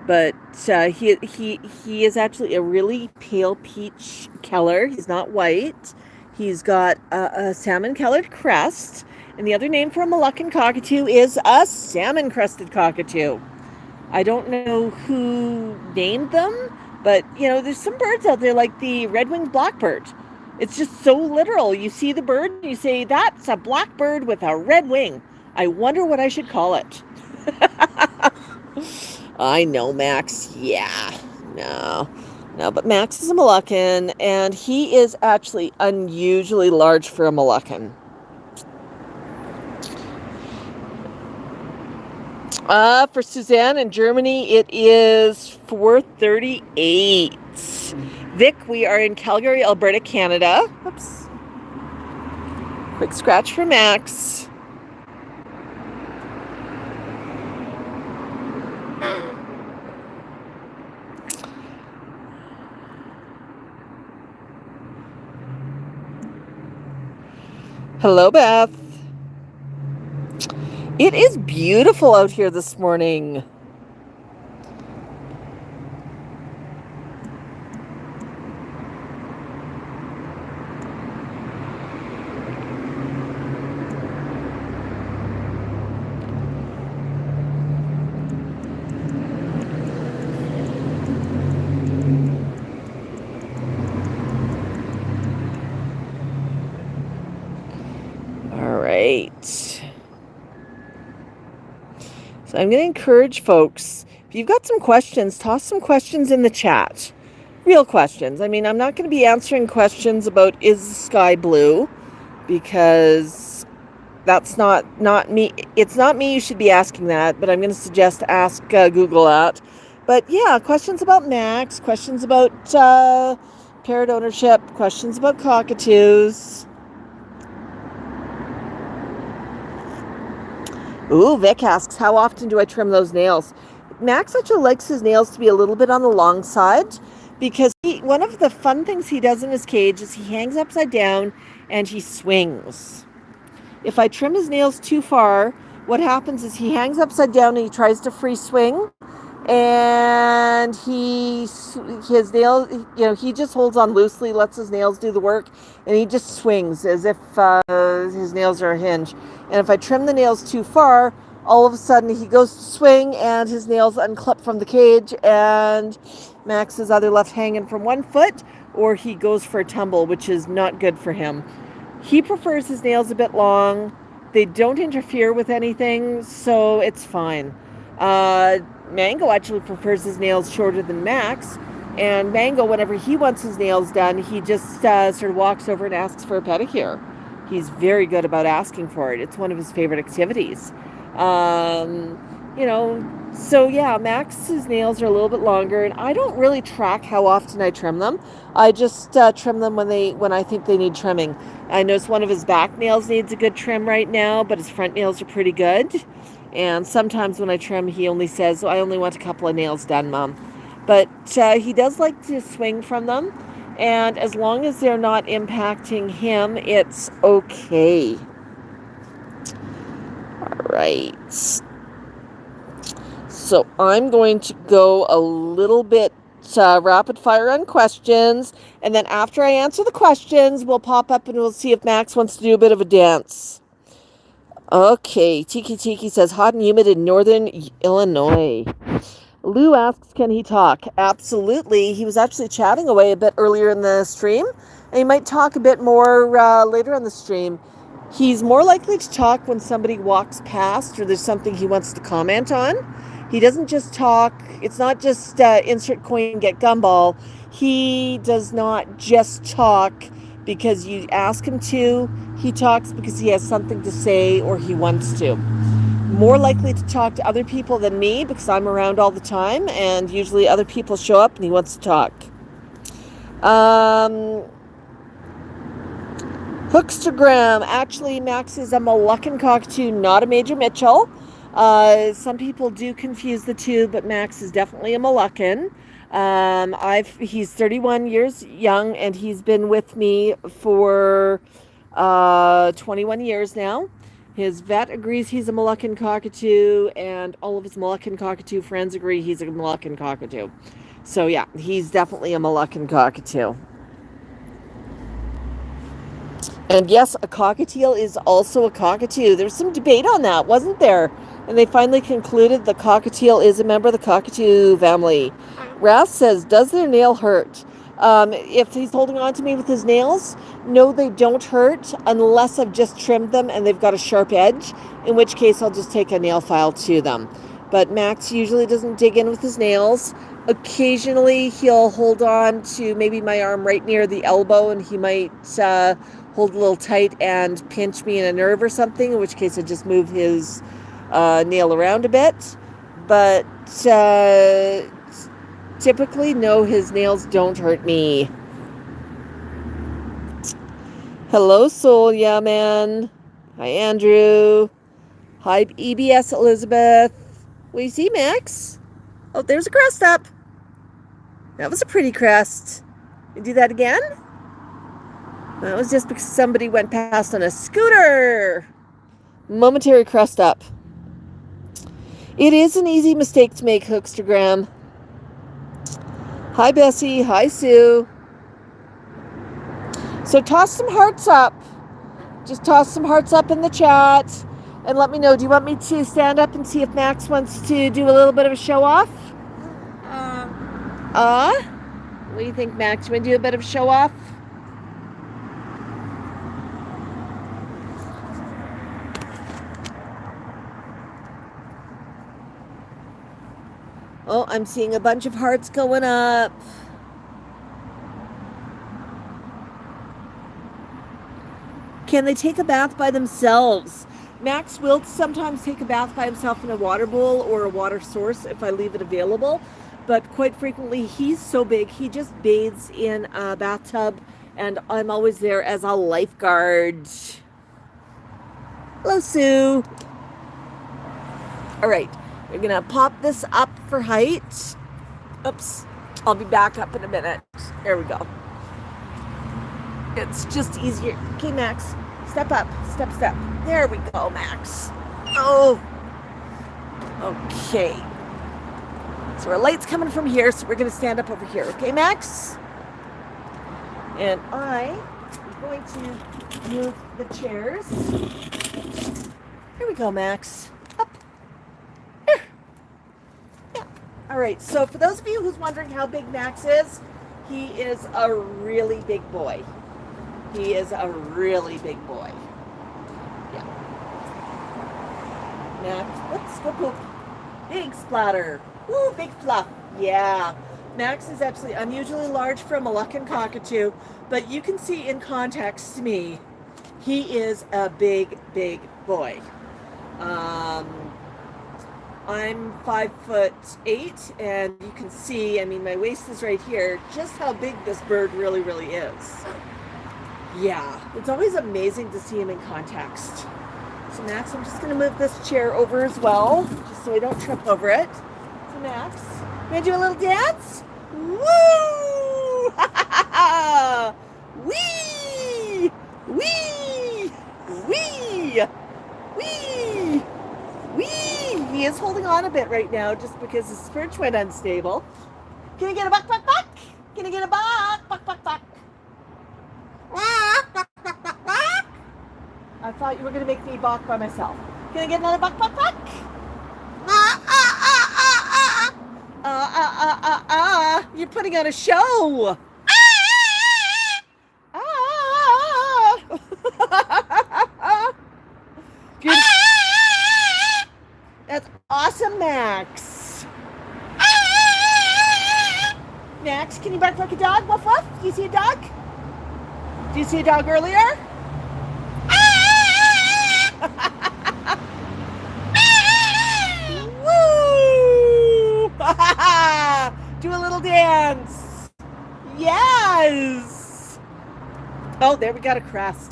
But he is actually a really pale peach color. He's not white. He's got a salmon colored crest. And the other name for a Moluccan cockatoo is a salmon crested cockatoo. I don't know who named them, but there's some birds out there like the red-winged blackbird. It's just so literal. You see the bird and you say, that's a blackbird with a red wing. I wonder what I should call it. I know, Max. Yeah. No, but Max is a Moluccan, and he is actually unusually large for a Moluccan. For Suzanne in Germany, it is 4:38. Vic, we are in Calgary, Alberta, Canada. Oops. Quick scratch for Max. Hello, Beth. It is beautiful out here this morning. So I'm going to encourage folks, if you've got some questions, toss some questions in the chat. Real questions. I mean, I'm not going to be answering questions about is the sky blue, because that's not me. It's not me you should be asking that, but I'm going to suggest ask Google that. But yeah, questions about Max, questions about Parrot ownership, questions about cockatoos. Ooh, Vic asks, how often do I trim those nails? Max actually likes his nails to be a little bit on the long side, because one of the fun things he does in his cage is he hangs upside down and he swings. If I trim his nails too far, what happens is he hangs upside down and he tries to free swing, and his nails, he just holds on loosely, lets his nails do the work, and he just swings as if his nails are a hinge. And if I trim the nails too far, all of a sudden he goes to swing and his nails unclip from the cage, and Max is either left hanging from one foot or he goes for a tumble, which is not good for him. He prefers his nails a bit long. They don't interfere with anything, so it's fine. Mango actually prefers his nails shorter than Max, and Mango, whenever he wants his nails done, he just sort of walks over and asks for a pedicure. He's very good about asking for it. It's one of his favorite activities. So yeah, Max's nails are a little bit longer, and I don't really track how often I trim them. I just trim them when I think they need trimming. I notice one of his back nails needs a good trim right now, but his front nails are pretty good. And sometimes when I trim, he only says, I only want a couple of nails done, Mom. But he does like to swing from them. And as long as they're not impacting him, it's okay. right. So I'm going to go a little bit rapid fire on questions. And then after I answer the questions, we'll pop up and we'll see if Max wants to do a bit of a dance. Okay, Tiki says hot and humid in northern Illinois. Lou asks, can he talk? Absolutely. He was actually chatting away a bit earlier in the stream, and he might talk a bit more later in the stream. He's more likely to talk when somebody walks past or there's something he wants to comment on. He doesn't just talk. It's not just insert coin, get gumball. He does not just talk because you ask him to. He talks because he has something to say or he wants to. More likely to talk to other people than me because I'm around all the time, and usually other people show up and he wants to talk. Hookstagram. Actually, Max is a Moluccan Cockatoo, not a Major Mitchell. Some people do confuse the two, but Max is definitely a Moluccan. He's 31 years young, and he's been with me for 21 years now. His vet agrees he's a Moluccan Cockatoo, and all of his Moluccan Cockatoo friends agree he's a Moluccan Cockatoo. So yeah, he's definitely a Moluccan Cockatoo. And yes, a cockatiel is also a cockatoo. There's some debate on that, wasn't there? And they finally concluded the cockatiel is a member of the cockatoo family. Ras says, does their nail hurt? If he's holding on to me with his nails, no, they don't hurt unless I've just trimmed them and they've got a sharp edge, in which case I'll just take a nail file to them. But Max usually doesn't dig in with his nails. Occasionally he'll hold on to maybe my arm right near the elbow, and he might hold a little tight and pinch me in a nerve or something, in which case I just move his nail around a bit. But typically, no, his nails don't hurt me. Hello, Soul, yeah, man. Hi, Andrew. Hi, EBS Elizabeth. What do you see, Max? Oh, there's a crest up. That was a pretty crest. You do that again? That was just because somebody went past on a scooter. Momentary crest up. It is an easy mistake to make, Hookstagram. Hi, Bessie. Hi, Sue. So toss some hearts up. Just toss some hearts up in the chat and let me know. Do you want me to stand up and see if Max wants to do a little bit of a show off? What do you think, Max? You want to do a bit of a show off? Oh, I'm seeing a bunch of hearts going up. Can they take a bath by themselves? Max will sometimes take a bath by himself in a water bowl or a water source if I leave it available. But quite frequently, he's so big, he just bathes in a bathtub, and I'm always there as a lifeguard. Hello, Sue. All right, we're gonna pop this up for height. Oops, I'll be back up in a minute. There we go. It's just easier. Okay, Max, step up, step. There we go, Max. Oh, okay. So our light's coming from here, so we're going to stand up over here. Okay, Max? And I am going to move the chairs. Here we go, Max. Up. There. Yeah. All right, so for those of you who's wondering how big Max is, he is a really big boy. He is a really big boy. Yeah. Max, let's go poop. Big splatter. Ooh, big fluff. Yeah. Max is actually unusually large for a Moluccan Cockatoo, but you can see in context to me, he is a big, big boy. I'm 5'8", and you can see, I mean, my waist is right here, just how big this bird really, really is. Yeah, it's always amazing to see him in context. So Max, I'm just going to move this chair over as well, just so I don't trip over it. So Max, you want to do a little dance? Woo! Wee! Wee! Wee! Wee! is holding on a bit right now just because his fridge went unstable. Can I get a buck, buck, buck? Can I get a buck, buck, buck, buck? I thought you were going to make me balk by myself. Can I get another buck, buck, buck? You're putting on a show. Good. That's awesome, Max. Max, can you bark like a dog? Woof woof. Do you see a dog? Do you see a dog earlier? Woo! Do a little dance. Yes. Oh, there we got a crest.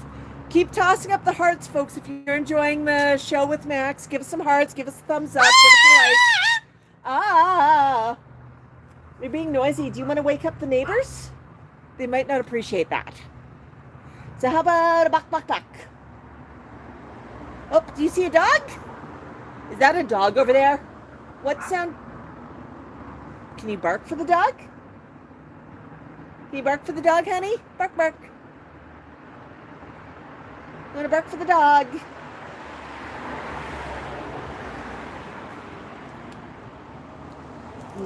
Keep tossing up the hearts, folks. If you're enjoying the show with Max, give us some hearts. Give us a thumbs up. Give us a like. You're being noisy. Do you want to wake up the neighbors? They might not appreciate that. So how about a buck, buck, buck? Oh, do you see a dog? Is that a dog over there? What sound? Can you bark for the dog? Can you bark for the dog, honey? Bark, bark. I'm gonna bark for the dog.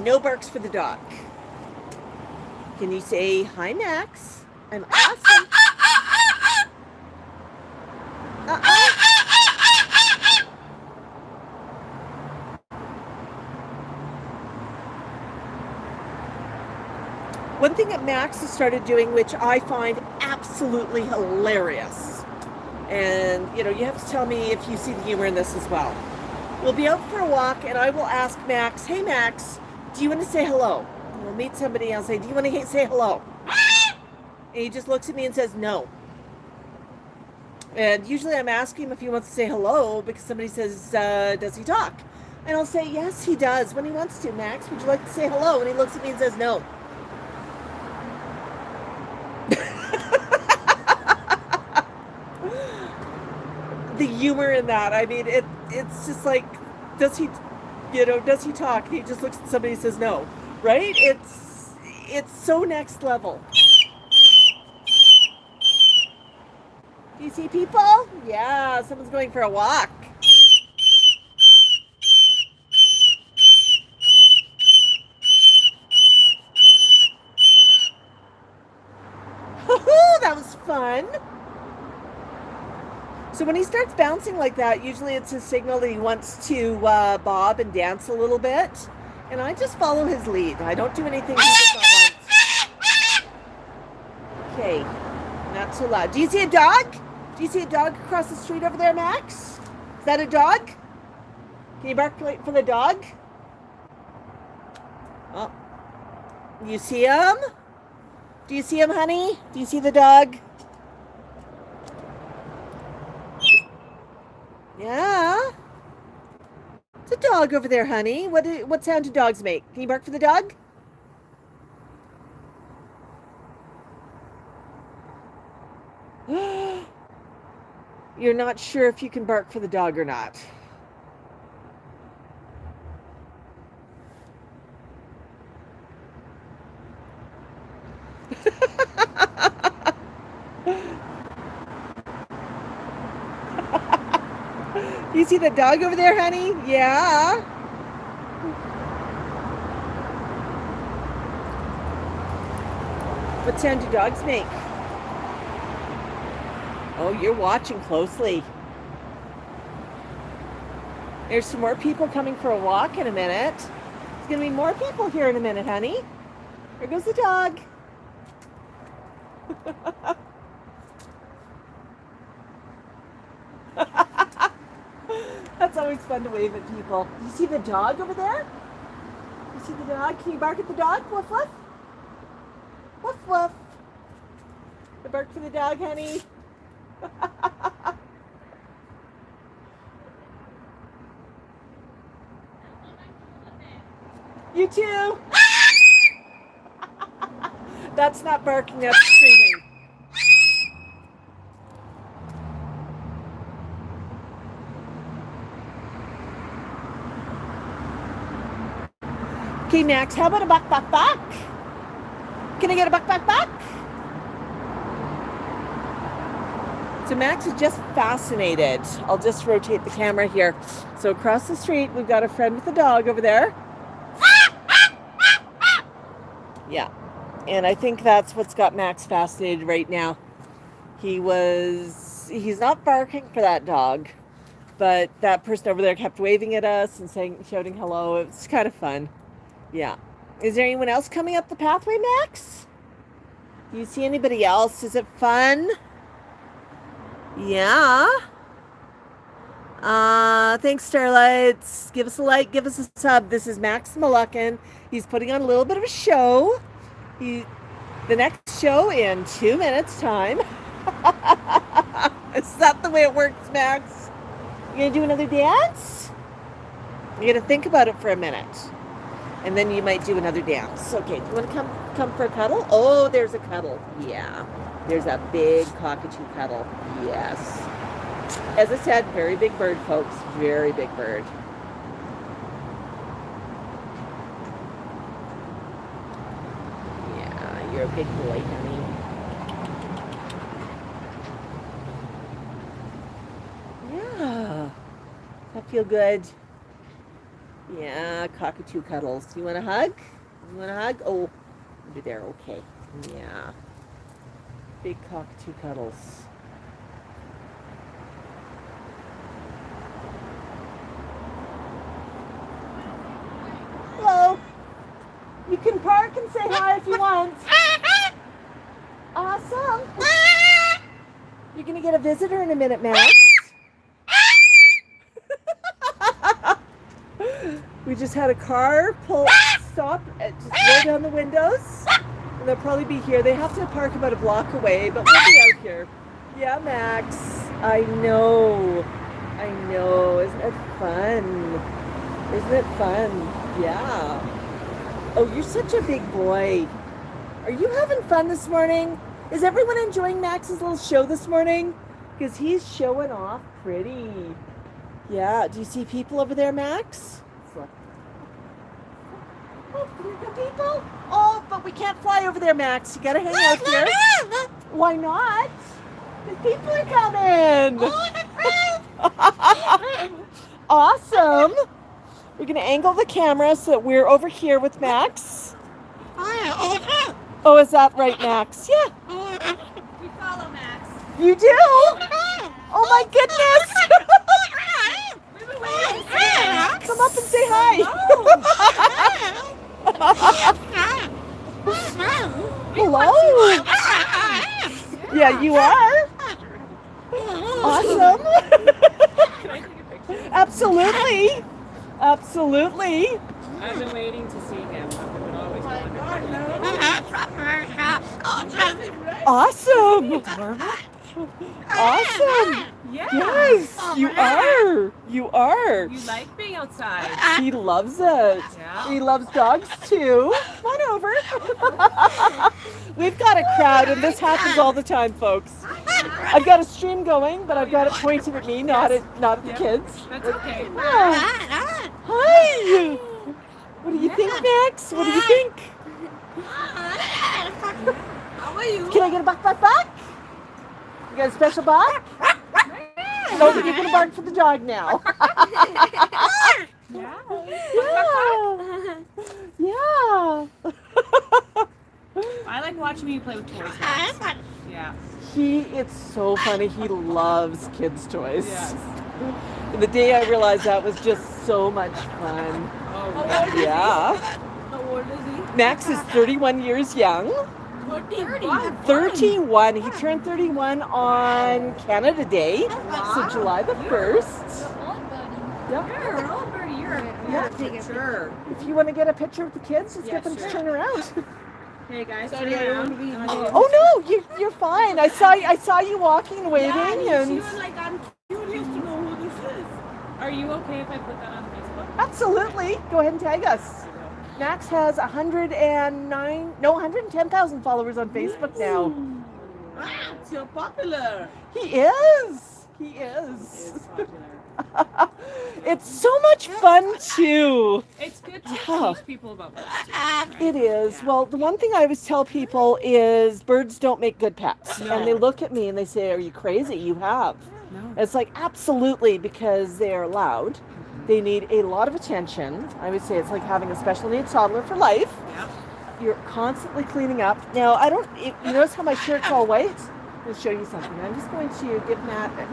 No barks for the dog. Can you say, hi, Max? I'm awesome. One thing that Max has started doing, which I find absolutely hilarious, and you have to tell me if you see the humor in this as well. We'll be out for a walk, and I will ask Max, hey Max, do you want to say hello? And we'll meet somebody and I'll say, do you want to say hello? And he just looks at me and says no. And usually I'm asking him if he wants to say hello because somebody says, does he talk? And I'll say, yes, he does when he wants to. Max, would you like to say hello? And he looks at me and says no. The humor in that, I mean, it's just like, does he talk? He just looks at somebody and says no, right? It's so next level. Do you see people? Yeah, someone's going for a walk. That was fun. So when he starts bouncing like that, usually it's a signal that he wants to bob and dance a little bit. And I just follow his lead. I don't do anything he does not want. Okay, not so loud. Do you see a dog? Do you see a dog across the street over there, Max? Is that a dog? Can you bark for the dog? Oh, you see him? Do you see him, honey? Do you see the dog? Yeah. It's a dog over there, honey. What sound do dogs make? Can you bark for the dog? You're not sure if you can bark for the dog or not. You see the dog over there, honey? Yeah. What sound do dogs make? Oh, you're watching closely. There's some more people coming for a walk in a minute. There's going to be more people here in a minute, honey. There goes the dog. That's always fun to wave at people. Do you see the dog over there? You see the dog? Can you bark at the dog? Woof woof. Woof woof. I bark for the dog, honey. You too. That's not barking, that's screaming. Okay, Max, how about a Bok Bok Bok? Can I get a Bok Bok Bok? So Max is just fascinated. I'll just rotate the camera here. So across the street, we've got a friend with a dog over there. Yeah. And I think that's what's got Max fascinated right now. He's not barking for that dog, but that person over there kept waving at us and shouting hello. It's kind of fun. Yeah. Is there anyone else coming up the pathway, Max? Do you see anybody else? Is it fun? Yeah. Thanks, Starlights. Give us a like, give us a sub. This is Max Moluccan. He's putting on a little bit of a show. The next show in 2 minutes time. Is that the way it works, Max? You gonna do another dance? You gotta think about it for a minute. And then you might do another dance. Okay, do you want to come for a cuddle? Oh, there's a cuddle. Yeah. There's a big cockatoo cuddle. Yes. As I said, very big bird, folks. Very big bird. Yeah, you're a big boy, honey. Yeah. That feel good? Yeah, cockatoo cuddles. You want a hug? You want a hug? Oh, over there. Okay. Yeah. Big cockatoo cuddles. Hello. You can park and say hi if you want. Awesome. You're going to get a visitor in a minute, Max. We just had a car stop, just roll down the windows, and they'll probably be here. They have to park about a block away, but we'll be out here. Yeah, Max. I know. Isn't it fun? Isn't it fun? Yeah. Oh, you're such a big boy. Are you having fun this morning? Is everyone enjoying Max's little show this morning? Because he's showing off pretty. Yeah. Do you see people over there, Max? Oh, people? Oh, but we can't fly over there, Max. You gotta hang out here. Why not? The people are coming. Awesome. We're gonna angle the camera so that we're over here with Max. Oh, is that right, Max? Yeah. We follow Max. You do? Oh my goodness. We've been waiting to see Max. Come up and say hi. Hello. Yeah, you are. Awesome. Can I take a picture? Absolutely. Absolutely. I've been waiting to see him. I've been always wondering. Awesome. Awesome. Yeah. Yes, you are. You are. You like being outside. He loves it. Yeah. He loves dogs too. Come on over. We've got a crowd, and this happens all the time, folks. I've got a stream going, but I've got it pointed at me, not at the kids. That's okay. Yeah. Hi. What do you think, Max? What do you think? How are you? Can I get a Bok Bok Bok? You got a special Bok? No, but you're gonna bark for the dog now. Yeah. Yeah. I like watching you play with toys. Max. Yeah. It's so funny. He loves kids' toys. Yes. And the day I realized that was just so much fun. Oh, Yeah. how old is he? Max is 31 years young. 31. 31. He turned 31 on Canada Day, so July the 1st. Yep. You're an old birdie. You're sure. If you want to get a picture of the kids, just Yeah, get them sure. to turn around. Hey guys, turn around. Oh no, you're fine. I saw you walking and waving, She and was like, I'm curious to know who this is. Are you okay if I put that on Facebook? absolutely. Go ahead and tag us. Max has 110,000 followers on Facebook now. Wow, so popular. He is. He is. It's popular. It's so much fun too. It's good to Oh. teach people about birds too, right? It is. Yeah. Well, the one thing I always tell people is birds don't make good pets. No. And they look at me and they say, "Are you crazy? You have." No. It's like, absolutely, because they're loud. They need a lot of attention. I would say it's like having a special needs toddler for life. Yeah. You're constantly cleaning up. Now, you notice how my shirt's all white? I'll show you something. I'm just going to give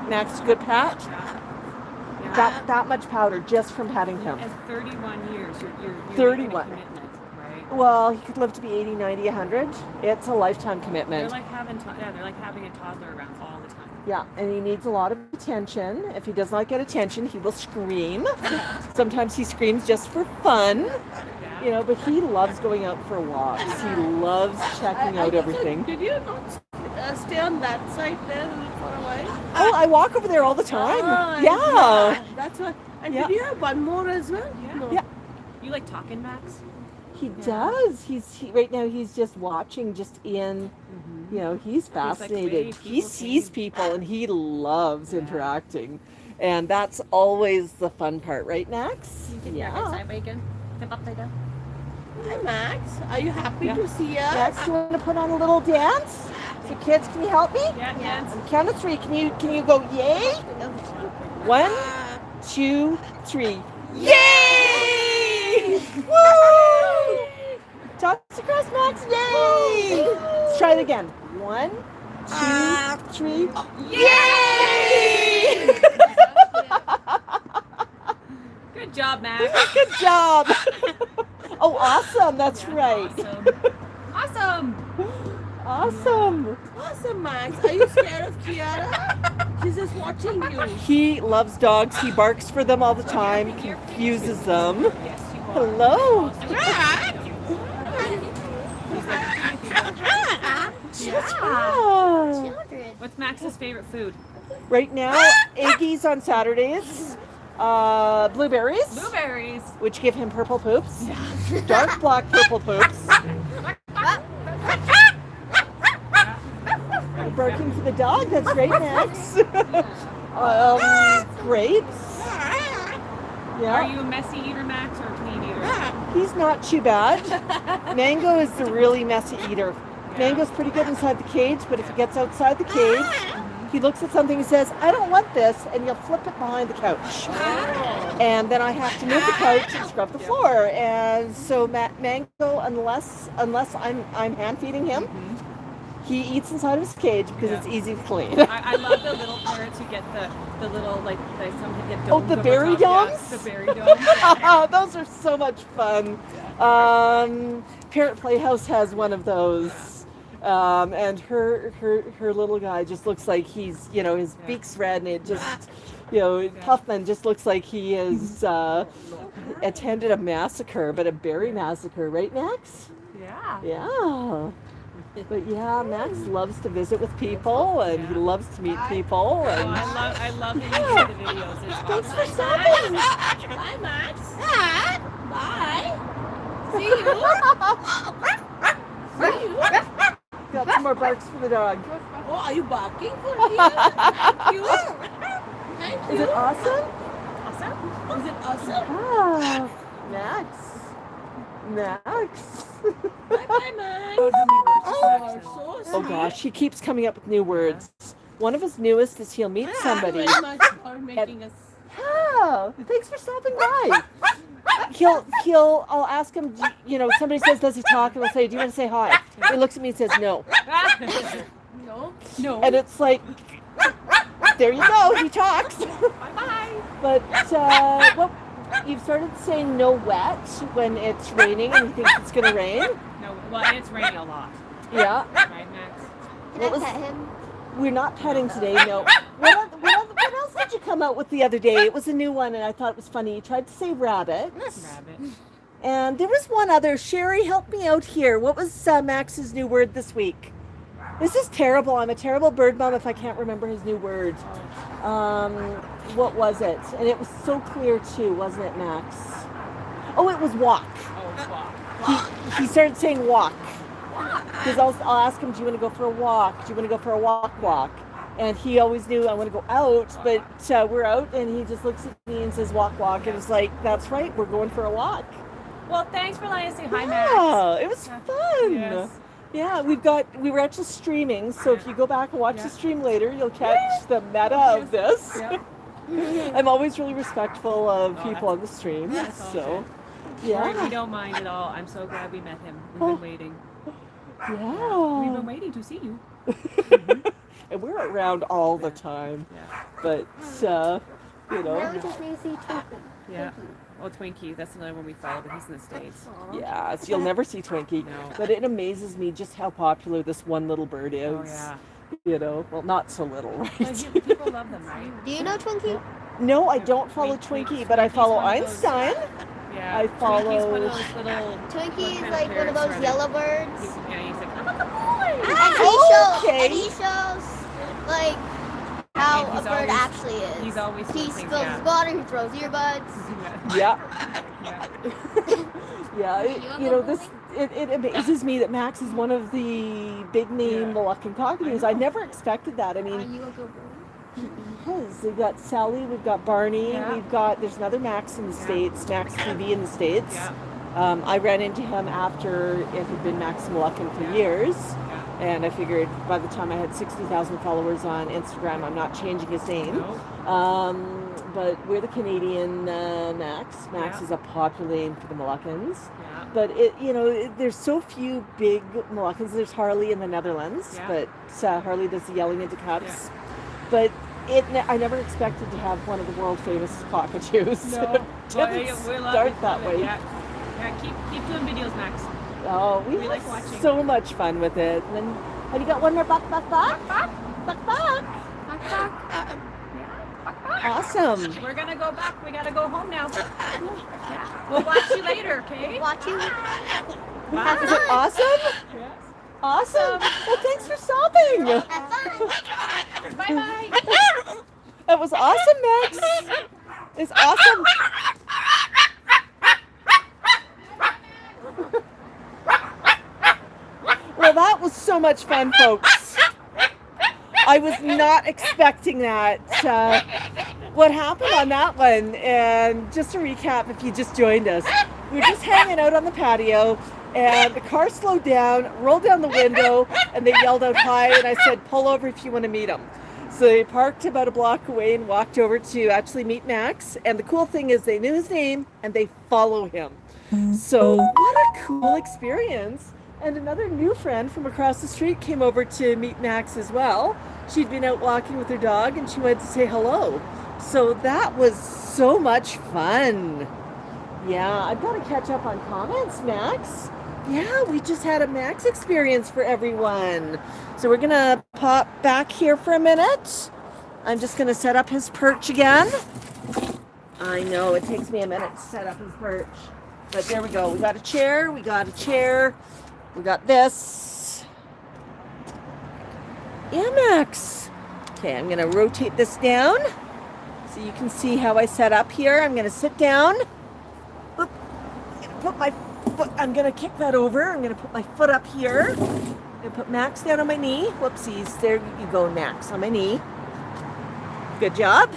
Max a good pat. Yeah. That much powder just from patting him. At 31 years, you're 31. making a commitment, right? Well, he could live to be 80, 90, 100. It's a lifetime They're commitment. like having they're like having a toddler around all the time. Yeah, and he needs a lot of attention. If he does not get attention, he will scream. Sometimes he screams just for fun, Yeah. you know, but he loves going out for walks. He loves checking out everything. Did you not stay on that side there for a while? Oh, I walk over there all the time. Ah, Yeah. That's why. And Yeah. did you have one more as well? Yeah. No. Yeah. You like talking, Max? He does. Right now he's just watching, just in, you know, he's fascinated. wait, He people sees came. people and he loves interacting. And that's always the fun part, right, Max? Yeah. bacon. Step upside down. Hi, Max. Are you happy Yeah. to see us? Max, you want to put on a little dance? So kids, can you help me? Yeah, dance. On the count of three, can you go yay? 1, 2, 3. Yay! Woo! Toss across, Max. Yay! Let's try it again. 1, 2, 3. Yay! Good job, Max. Good job. Oh, awesome. That's right. Awesome. Awesome. Awesome, Max. Are you scared of Kiara? She's just watching you. He loves dogs. He barks for them all the time. He confuses them. Yes, you are. Hello. Yeah. What's Max's favorite food? Right now, Eggies on Saturdays. Blueberries, Blueberries. which give him purple poops. Dark black purple poops. Barking for the dog. That's right, Max. Grapes. Are Yeah. you a messy eater, Max, or a clean eater? He's not too bad. Mango is the really messy eater. Mango's pretty good inside the cage, but if he gets outside the cage, he looks at something and says, "I don't want this," and you'll flip it behind the couch. And then I have to move the couch and scrub the floor. And so Mango, unless I'm hand feeding him, he eats inside of his cage because it's easy to clean. I love the little parrots who get the little, like, some get domes. the over berry top. domes? Yes, the berry domes. Those are so much fun. Parrot Playhouse has one of those. And her little guy just looks like he's, you know, his beak's red and it just, you know, Puffman just looks like he has attended a massacre, but a berry massacre, right, Max? Yeah. Yeah. But yeah, Max loves to visit with people and he loves to meet people. Oh, And I love that you see the videos. It's thanks for awesome. stopping. Bye, Max. Bye. See you. Got some more barks for the dog. Oh, are you barking for me? Thank you. Thank you. Is it awesome? awesome? Is it awesome? Ah, Max. Max. Bye, Max. Oh, So Oh gosh, he keeps coming up with new words. One of his newest is he'll meet somebody. Thank you very much for making us. Yeah, thanks for stopping by. I'll ask him, you know, somebody says, does he talk? And I'll say, do you want to say hi? He looks at me and says, no. No. No. And it's like, there you go, he talks. Bye-bye. But, well, you've started saying no wet when it's raining and he thinks it's going to rain. No, well, and it's raining a lot. Yeah. Right, Max? What was, we're not petting today, no. What else did you come out with the other day? It was a new one and I thought it was funny. You tried to say rabbit. Rabbit. And there was one other. Sherry, help me out here. What was Max's new word this week? This is terrible. I'm a terrible bird mom if I can't remember his new word. What was it? And it was so clear too, wasn't it, Max? Oh, it was walk. Oh, fuck. He started saying walk. Because I'll ask him, do you want to go for a walk? Do you want to go for a walk? And he always knew I want to go out, but we're out, and he just looks at me and says, walk, walk. And it's like, that's right, we're going for a walk. Well, thanks for letting us say hi, Max. Yeah, it was fun. Yes. Yeah, we were actually streaming, so if you go back and watch the stream later, you'll catch the meta of this. Yeah. I'm always really respectful of people on the stream, so yeah. We don't mind at all. I'm so glad we met him. We've been waiting. Yeah. We've been waiting to see you. And we're around all the time. Yeah. But, you know. Now we just need to see Twinkie. Yeah. Oh, Twinkie. That's another one we follow, but he's in the States. Yeah, so you'll never see Twinkie. No. But it amazes me just how popular this one little bird is. Oh, yeah. You know, well, not so little, But right? people love them, right? Do you know Twinkie? No, I don't follow Twinkie, but I follow Einstein. Yeah. I follow. Twinkie's one of those little... Twinkie is kind of like one of parrots, those rather. yellow birds. Yeah, he's like, I'm a good boy. And he shows like how And he's a bird always- actually is. He's always He doing spills things, yeah. water, he throws earbuds. Yeah. Yeah. Yeah, you know, it amazes me that Max is one of the big name Moluccan cockatoos. I never expected that. I Are mean, you a good boy? because we've got Sally, we've got Barney, Yeah. there's another Max in the States, Max TV in the States. Yeah. I ran into him after it had been Max Moluccan for years. Yeah. And I figured by the time I had 60,000 followers on Instagram, I'm not changing his name. No. But we're the Canadian Max. Max Yeah. is a popular name for the Moluccans. Yeah. But there's so few big Moluccans. There's Harley in the Netherlands, Yeah. but Harley does the yelling into cups. But I never expected to have one of the world famous cockatoos. No. It didn't start that way. Yeah. Yeah. Keep doing videos, Max. Oh, we like had watching. so much fun with it. And then, have you got one more Bok Bok Bok? Bok Bok. Awesome. We're gonna go back. We gotta go home now. Yeah. We'll watch you later, okay? Watch you. Bye. Is it awesome? Yes. Awesome. Well, thanks for stopping. Have fun. Bye bye. That was awesome, Max. It's awesome. Well, that was so much fun, folks. I was not expecting that. What happened on that one? And just to recap, if you just joined us, we were just hanging out on the patio, and the car slowed down, rolled down the window, and they yelled out hi, and I said, pull over if you want to meet them. So they parked about a block away and walked over to actually meet Max. And the cool thing is they knew his name and they follow him. So what a cool experience. And another new friend from across the street came over to meet Max as well. She'd been out walking with her dog and she wanted to say hello. So that was so much fun. Yeah, I've got to catch up on comments, Max. Yeah, we just had a Max experience for everyone. So we're going to pop back here for a minute. I'm just going to set up his perch again. I know, it takes me a minute to set up his perch. But there we go. We got a chair. We got this. Yeah, Max. Okay, I'm going to rotate this down so you can see how I set up here. I'm going to sit down. Oop. I'm going to kick that over. I'm going to put my foot up here. I'm going to put Max down on my knee. Whoopsies. There you go, Max, on my knee. Good job.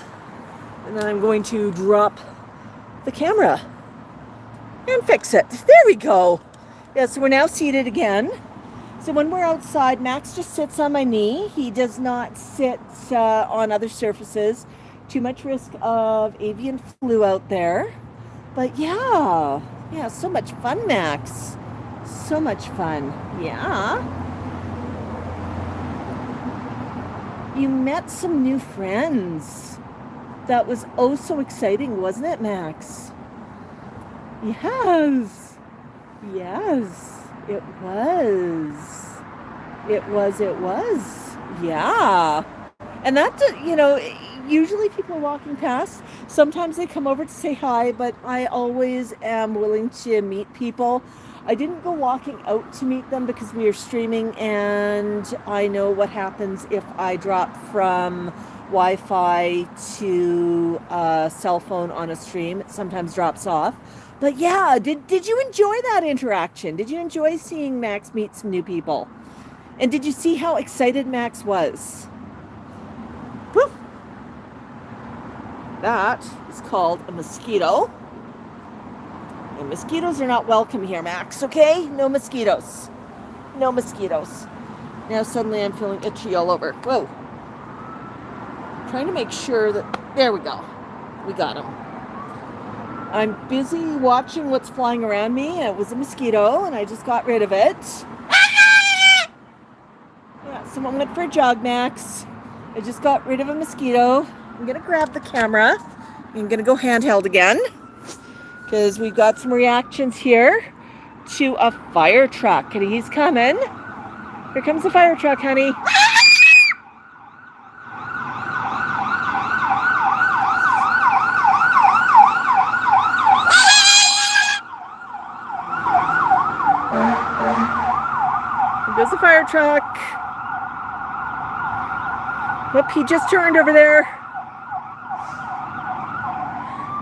And then I'm going to drop the camera and fix it. There we go. Yeah, so we're now seated again. So when we're outside, Max just sits on my knee. He does not sit on other surfaces. Too much risk of avian flu out there. But yeah, so much fun, Max. So much fun. Yeah. You met some new friends. That was oh so exciting, wasn't it, Max? Yes, it was. Yeah. And that, usually people are walking past. Sometimes they come over to say hi, but I always am willing to meet people. I didn't go walking out to meet them because we are streaming, and I know what happens if I drop from Wi-Fi to a cell phone on a stream. It sometimes drops off. But yeah, did you enjoy that interaction? Did you enjoy seeing Max meet some new people? And did you see how excited Max was? That is called a mosquito. And mosquitoes are not welcome here, Max, okay? No mosquitoes. No mosquitoes. Now suddenly I'm feeling itchy all over. Whoa. Trying to make sure that... There we go. We got him. I'm busy watching what's flying around me. It was a mosquito, and I just got rid of it. Yeah, someone went for a jog, Max. I just got rid of a mosquito. I'm going to grab the camera. I'm going to go handheld again, because we've got some reactions here to a fire truck, and he's coming. Here comes the fire truck, honey. Here goes the fire truck. Whoop, he just turned over there.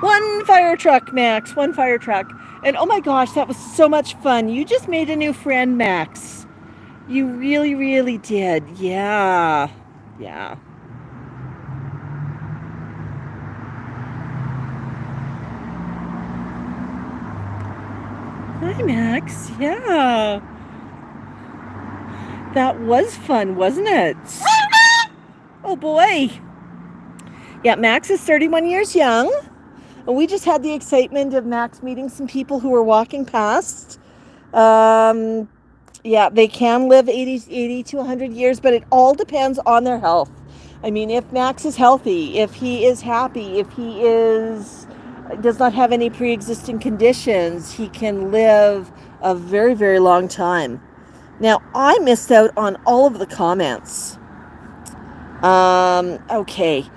One fire truck, Max. One fire truck. And oh my gosh, that was so much fun. You just made a new friend, Max. You really, really did. Yeah. Yeah. Hi, Max. Yeah. That was fun, wasn't it? Oh, boy. Yeah, Max is 31 years young. And we just had the excitement of Max meeting some people who were walking past. Yeah, they can live 80 to 100 years, but it all depends on their health. I mean, if Max is healthy, if he is happy, if he does not have any pre-existing conditions, he can live a very, very long time. Now, I missed out on all of the comments. Okay.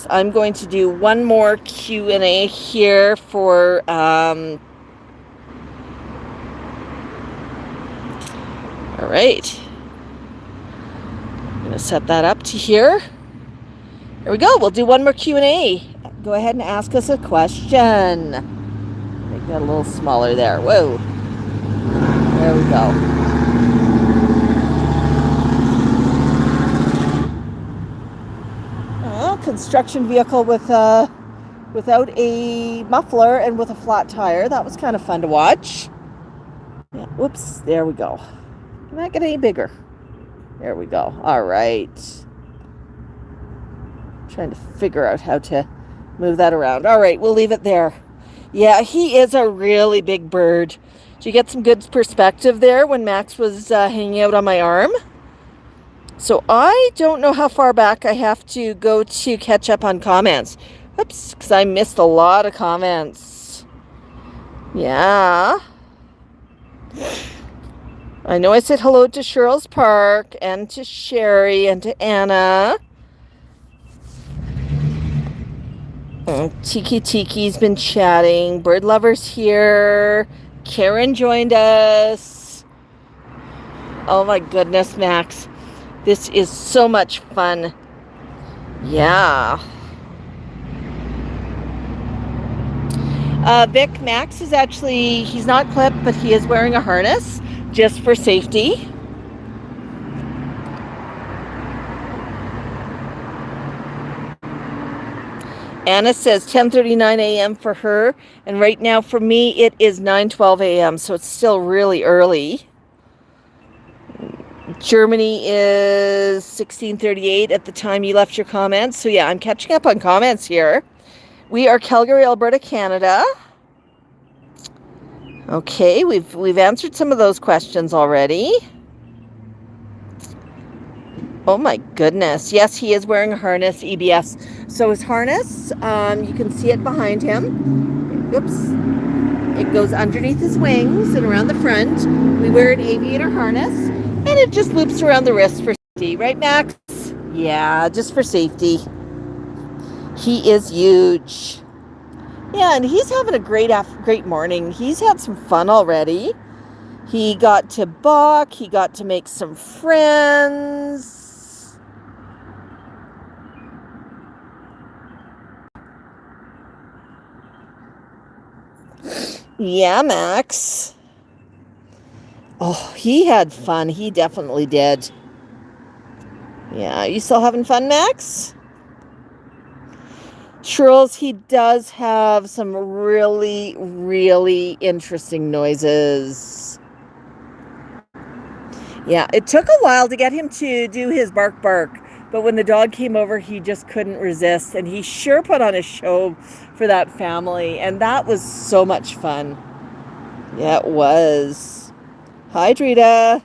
I'm going to do one more Q&A here for, all right. I'm going to set that up to here. There we go. We'll do one more Q&A. Go ahead and ask us a question. Make that a little smaller there. Whoa. There we go. Construction vehicle without a muffler and with a flat tire. That was kind of fun to watch. Yeah, whoops, there we go. Can that get any bigger? There we go. All right. Trying to figure out how to move that around. All right, we'll leave it there. Yeah, he is a really big bird. Did you get some good perspective there when Max was hanging out on my arm? So I don't know how far back I have to go to catch up on comments. Oops, because I missed a lot of comments. Yeah. I know I said hello to Cheryl's Park and to Sherry and to Anna. Tiki's been chatting. Bird Lover's here. Karen joined us. Oh my goodness, Max. This is so much fun. Yeah. Vic, Max is actually, he's not clipped, but he is wearing a harness just for safety. Anna says 10:39 a.m. for her, and right now for me it is 9:12 a.m., so it's still really early. Germany is 16:38 at the time you left your comments. So yeah, I'm catching up on comments here. We are Calgary, Alberta, Canada. Okay, we've answered some of those questions already. Oh my goodness. Yes, he is wearing a harness, EBS. So his harness, you can see it behind him. Oops. It goes underneath his wings and around the front. We wear an aviator harness. And it just loops around the wrist for safety. Right, Max? Yeah, just for safety. He is huge. Yeah, and he's having a great morning. He's had some fun already. He got to balk. He got to make some friends. Yeah, Max. Oh, he had fun. He definitely did. Yeah, you still having fun, Max? Shirls, he does have some really, really interesting noises. Yeah, it took a while to get him to do his bark bark, but when the dog came over, he just couldn't resist, and he sure put on a show for that family, and that was so much fun. Yeah, it was. Hi, Greta.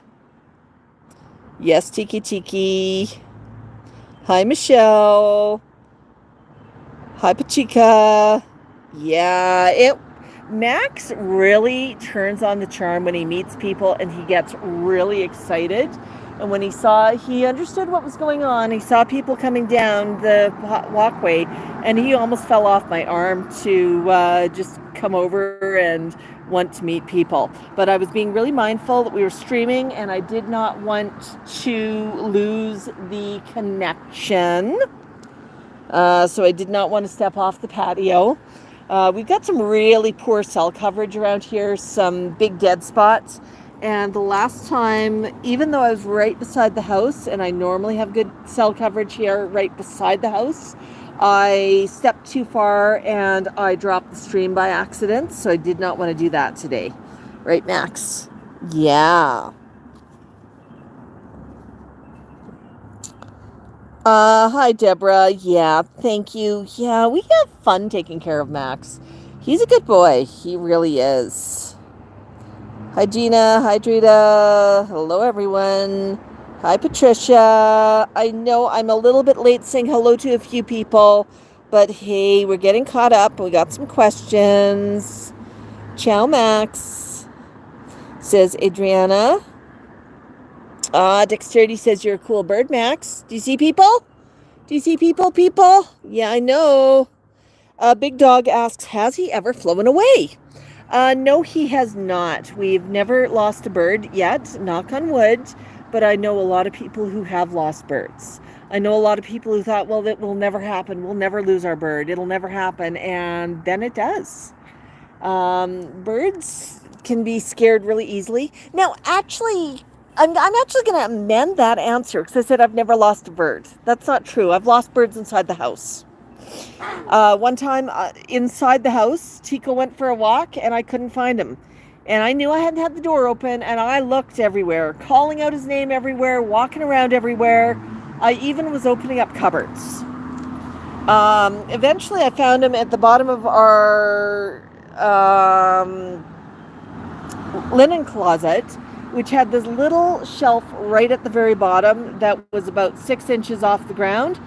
Yes, Tiki Tiki. Hi, Michelle. Hi, Pachika. Yeah, Max really turns on the charm when he meets people, and he gets really excited. And when he understood what was going on. He saw people coming down the walkway, and he almost fell off my arm to just come over and want to meet people. But I was being really mindful that we were streaming, and I did not want to lose the connection. So I did not want to step off the patio. We've got some really poor cell coverage around here, some big dead spots. And the last time, even though I was right beside the house, and I normally have good cell coverage here right beside the house, I stepped too far and I dropped the stream by accident. So I did not want to do that today. Right, Max? Yeah. Hi, Deborah. Yeah, thank you. Yeah, we have fun taking care of Max. He's a good boy. He really is. Hi, Gina. Hi, Drita. Hello, everyone. Hi, Patricia. I know I'm a little bit late saying hello to a few people, but hey, we're getting caught up. We got some questions. Ciao, Max, says Adriana. Dexterity says you're a cool bird, Max. Do you see people? Do you see people? Yeah, I know. Big Dog asks, has he ever flown away? No, he has not. We've never lost a bird yet, knock on wood, but I know a lot of people who have lost birds. I know a lot of people who thought, well, that will never happen. We'll never lose our bird. It'll never happen. And then it does. Birds can be scared really easily. Now, actually, I'm actually going to amend that answer because I said I've never lost a bird. That's not true. I've lost birds inside the house. One time inside the house, Tico went for a walk and I couldn't find him. And I knew I hadn't had the door open, and I looked everywhere, calling out his name everywhere, walking around everywhere. I even was opening up cupboards. Eventually I found him at the bottom of our linen closet, which had this little shelf right at the very bottom that was about 6 inches off the ground,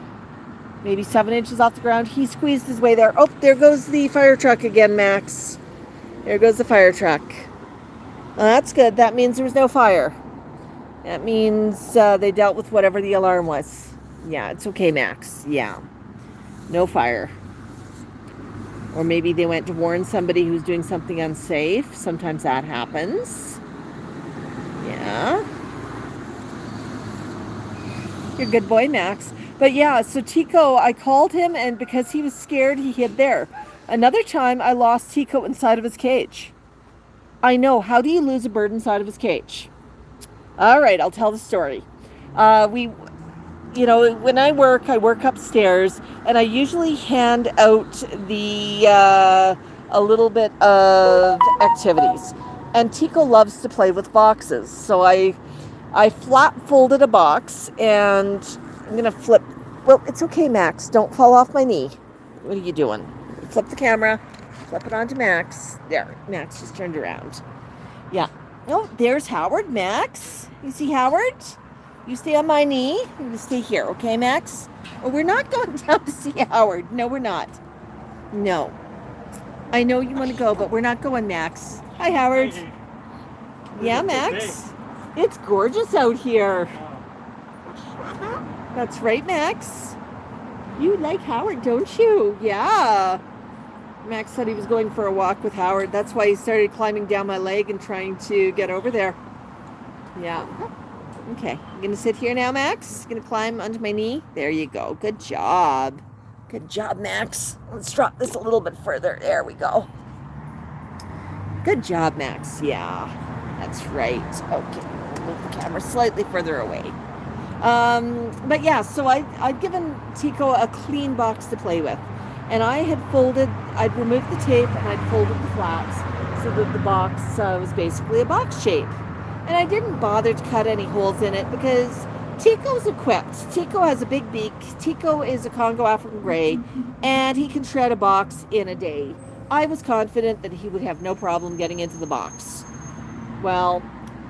maybe 7 inches off the ground. He squeezed his way there. Oh, there goes the fire truck again, Max. There goes the fire truck. Well, that's good. That means there was no fire. That means they dealt with whatever the alarm was. Yeah, it's okay, Max. Yeah. No fire. Or maybe they went to warn somebody who's doing something unsafe. Sometimes that happens. Yeah. You're a good boy, Max. But yeah, so Tico, I called him, and because he was scared, he hid there. Another time, I lost Tico inside of his cage. I know. How do you lose a bird inside of his cage? All right, I'll tell the story. When I work upstairs, and I usually hand out a little bit of activities. And Tico loves to play with boxes. So I flat folded a box, and I'm going to flip. Well, it's okay, Max. Don't fall off my knee. What are you doing? Flip the camera. Flip it onto Max. There. Max just turned around. Yeah. Oh, there's Howard, Max. You see Howard? You stay on my knee. You stay here, okay, Max? Oh, we're not going down to see Howard. No, we're not. No. I know you want to go, but we're not going, Max. Hi, Howard. Yeah, Max? It's gorgeous out here. That's right, Max. You like Howard, don't you? Yeah. Max said he was going for a walk with Howard. That's why he started climbing down my leg and trying to get over there. Yeah. Okay. I'm going to sit here now, Max. Going to climb onto my knee. There you go. Good job. Good job, Max. Let's drop this a little bit further. There we go. Good job, Max. Yeah. That's right. Okay. Move the camera slightly further away. But yeah, so I'd given Tico a clean box to play with. And I'd removed the tape and I'd folded the flaps so that the box was basically a box shape. And I didn't bother to cut any holes in it because Tico's equipped. Tico has a big beak. Tico is a Congo African Grey, and he can shred a box in a day. I was confident that he would have no problem getting into the box. Well,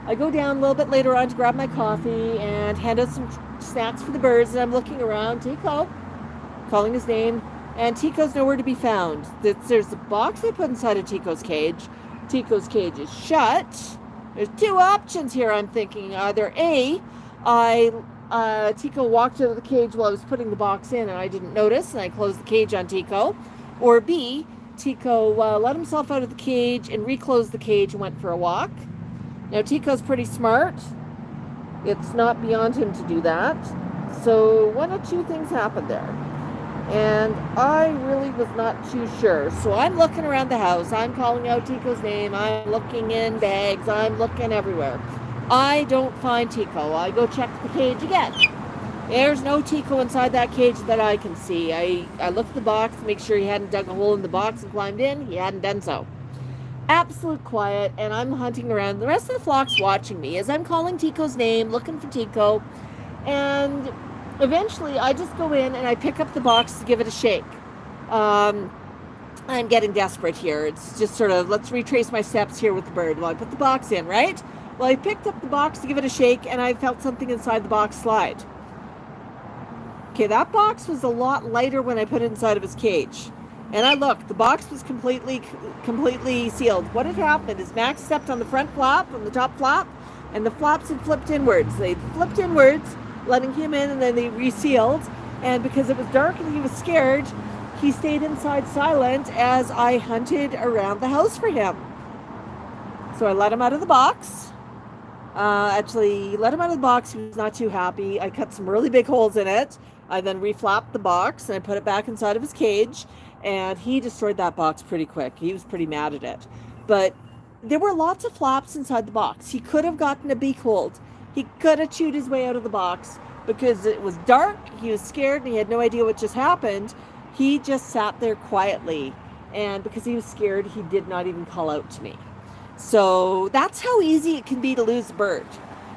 I go down a little bit later on to grab my coffee and hand out some snacks for the birds, and I'm looking around. Tico, calling his name, and Tico's nowhere to be found. There's a box I put inside of Tico's cage. Tico's cage is shut. There's two options here, I'm thinking. Either A, Tico walked out of the cage while I was putting the box in and I didn't notice and I closed the cage on Tico. Or B, Tico let himself out of the cage and reclosed the cage and went for a walk. Now, Tico's pretty smart. It's not beyond him to do that. So one of two things happened there. And I really was not too sure. So I'm looking around the house. I'm calling out Tico's name. I'm looking in bags. I'm looking everywhere. I don't find Tico. I go check the cage again. There's no Tico inside that cage that I can see. I looked at the box to make sure he hadn't dug a hole in the box and climbed in. He hadn't done so. Absolute quiet, and I'm hunting around. The rest of the flock's watching me as I'm calling Tico's name, looking for Tico. And eventually, I just go in and I pick up the box to give it a shake. I'm getting desperate here. It's just sort of, let's retrace my steps here with the bird. Well, I put the box in, right? Well, I picked up the box to give it a shake, and I felt something inside the box slide. Okay, that box was a lot lighter when I put it inside of his cage. And I looked, the box was completely sealed. What had happened is Max stepped on the front flap, on the top flap, and the flaps had flipped inwards. They flipped inwards, letting him in, and then they resealed. And because it was dark and he was scared, he stayed inside silent as I hunted around the house for him. So I let him out of the box. Let him out of the box. He was not too happy. I cut some really big holes in it. I then reflapped the box and I put it back inside of his cage. And he destroyed that box pretty quick. He was pretty mad at it. But there were lots of flaps inside the box. He could have gotten a beak hold. He could have chewed his way out of the box because it was dark. He was scared and he had no idea what just happened. He just sat there quietly. And because he was scared, he did not even call out to me. So that's how easy it can be to lose a bird.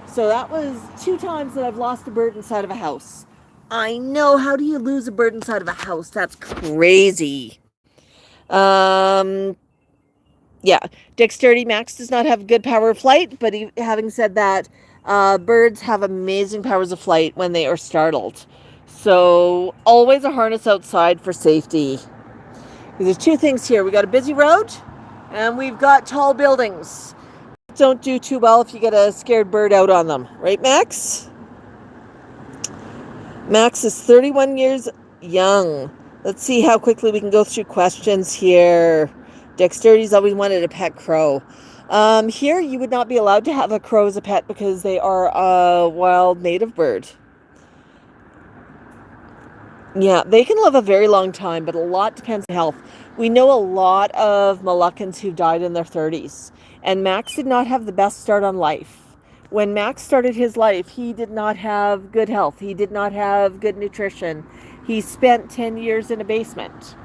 So that was 2 times that I've lost a bird inside of a house. I know. How do you lose a bird inside of a house? That's crazy. Yeah. Dexterity Max does not have good power of flight, but having said that, birds have amazing powers of flight when they are startled. So always a harness outside for safety. There's 2 things here. We got a busy road and we've got tall buildings. Don't do too well if you get a scared bird out on them. Right, Max? Max is 31 years young. Let's see how quickly we can go through questions here. Dexterity's always wanted a pet crow. Here, you would not be allowed to have a crow as a pet because they are a wild native bird. Yeah, they can live a very long time, but a lot depends on health. We know a lot of Moluccans who died in their 30s, and Max did not have the best start on life. When Max started his life, he did not have good health. He did not have good nutrition. He spent 10 years in a basement.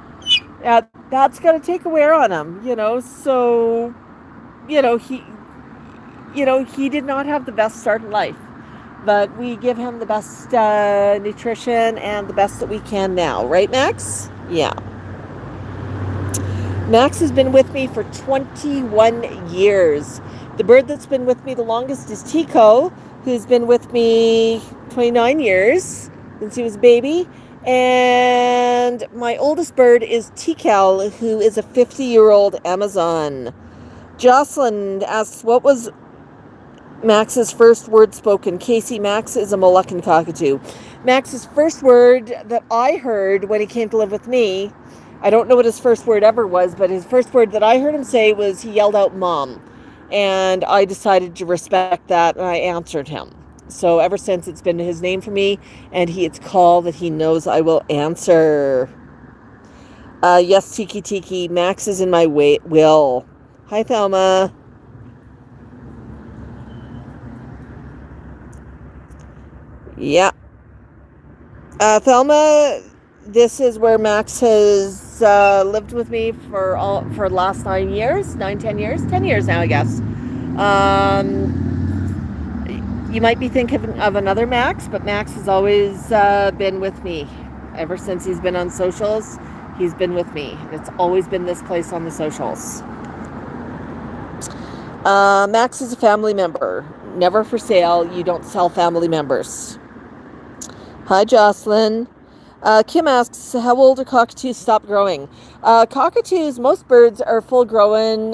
That's got to take a wear on him, so, he did not have the best start in life. But we give him the best nutrition and the best that we can now. Right, Max? Yeah. Max has been with me for 21 years. The bird that's been with me the longest is Tico, who's been with me 29 years since he was a baby. And my oldest bird is Tico, who is a 50-year-old Amazon. Jocelyn asks, what was Max's first word spoken? Casey, Max is a Moluccan cockatoo. Max's first word that I heard when he came to live with me, I don't know what his first word ever was, but his first word that I heard him say was he yelled out mom. And I decided to respect that and I answered him. So ever since, it's been his name for me, and it's call that he knows I will answer. Yes, Tiki, Max is in my will. Hi, Thelma. Yeah. Thelma, this is where Max has lived with me for the last 10 years, 10 years now, I guess. You might be thinking of another Max, but Max has always been with me. Ever since he's been on socials, he's been with me. It's always been this place on the socials. Max is a family member. Never for sale. You don't sell family members. Hi, Jocelyn. Kim asks, how old are cockatoos stop growing? Cockatoos, most birds are full grown.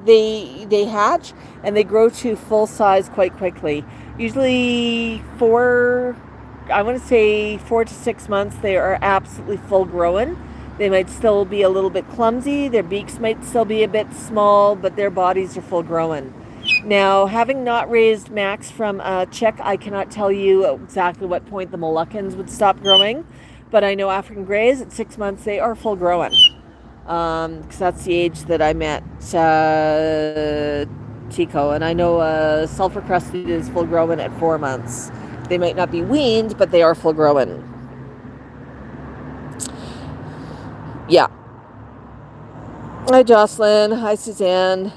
They hatch and they grow to full size quite quickly. Usually I want to say 4 to 6 months, they are absolutely full grown. They might still be a little bit clumsy. Their beaks might still be a bit small, but their bodies are full grown. Now, having not raised Max from a chick, I cannot tell you exactly what point the Moluccans would stop growing, but I know African Greys at 6 months, they are full grown. Because that's the age that I met Tico, and I know Sulphur Crested is full grown at 4 months. They might not be weaned, but they are full grown. Yeah. Hi, Jocelyn. Hi, Suzanne.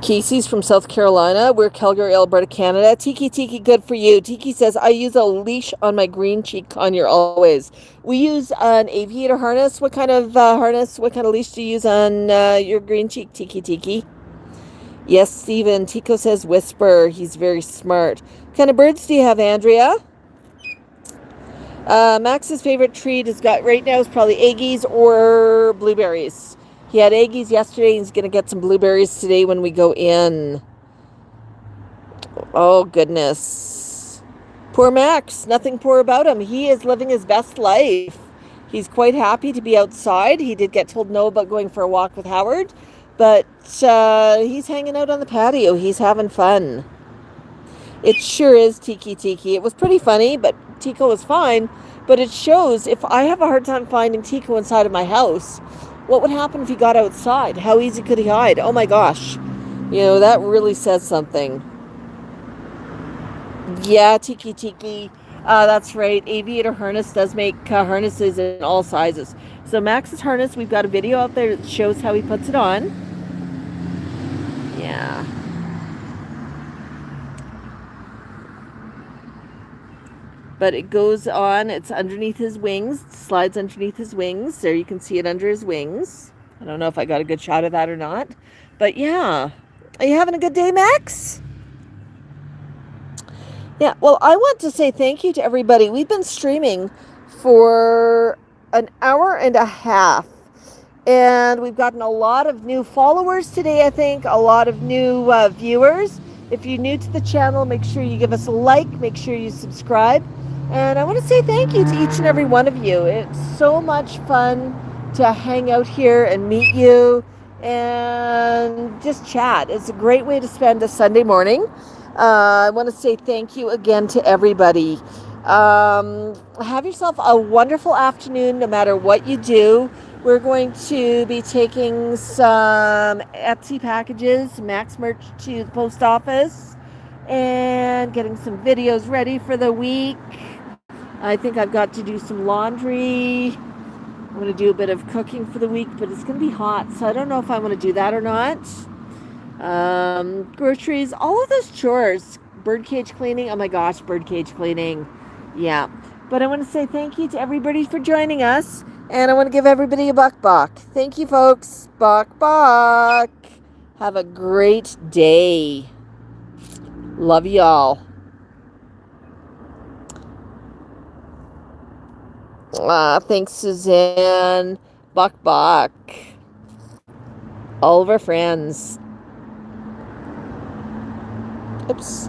Casey's from South Carolina. We're Calgary, Alberta, Canada. Tiki, good for you. Tiki says, I use a leash on my green cheek conure always. We use an aviator harness. What kind of harness, what kind of leash do you use on your green cheek, Tiki? Yes, Stephen. Tico says whisper. He's very smart. What kind of birds do you have, Andrea? Max's favorite treat right now is probably Aggies or blueberries. He had Aggies yesterday. He's going to get some blueberries today when we go in. Oh, goodness. Poor Max. Nothing poor about him. He is living his best life. He's quite happy to be outside. He did get told no about going for a walk with Howard, but he's hanging out on the patio. He's having fun. It sure is Tiki. It was pretty funny, but Tico was fine. But it shows if I have a hard time finding Tico inside of my house, what would happen if he got outside? How easy could he hide? Oh my gosh. That really says something. Yeah, Tiki. That's right. Aviator Harness does make harnesses in all sizes. So Max's harness, we've got a video out there that shows how he puts it on. Yeah. But it goes on, it's underneath his wings, slides underneath his wings. There you can see it under his wings. I don't know if I got a good shot of that or not. But yeah. Are you having a good day, Max? Yeah, well, I want to say thank you to everybody. We've been streaming for an hour and a half. And we've gotten a lot of new followers today, I think. A lot of new viewers. If you're new to the channel, make sure you give us a like. Make sure you subscribe. And I want to say thank you to each and every one of you. It's so much fun to hang out here and meet you and just chat. It's a great way to spend a Sunday morning. I want to say thank you again to everybody. Have yourself a wonderful afternoon no matter what you do. We're going to be taking some Etsy packages, Max merch to the post office, and getting some videos ready for the week. I think I've got to do some laundry. I'm going to do a bit of cooking for the week, but it's going to be hot, so I don't know if I want to do that or not. Groceries, all of those chores. Birdcage cleaning. Oh my gosh, birdcage cleaning. Yeah. But I want to say thank you to everybody for joining us. And I want to give everybody a Bok Bok. Thank you, folks. Bok Bok. Have a great day. Love y'all. Thanks, Suzanne. Bok Bok. All of our friends. Oops.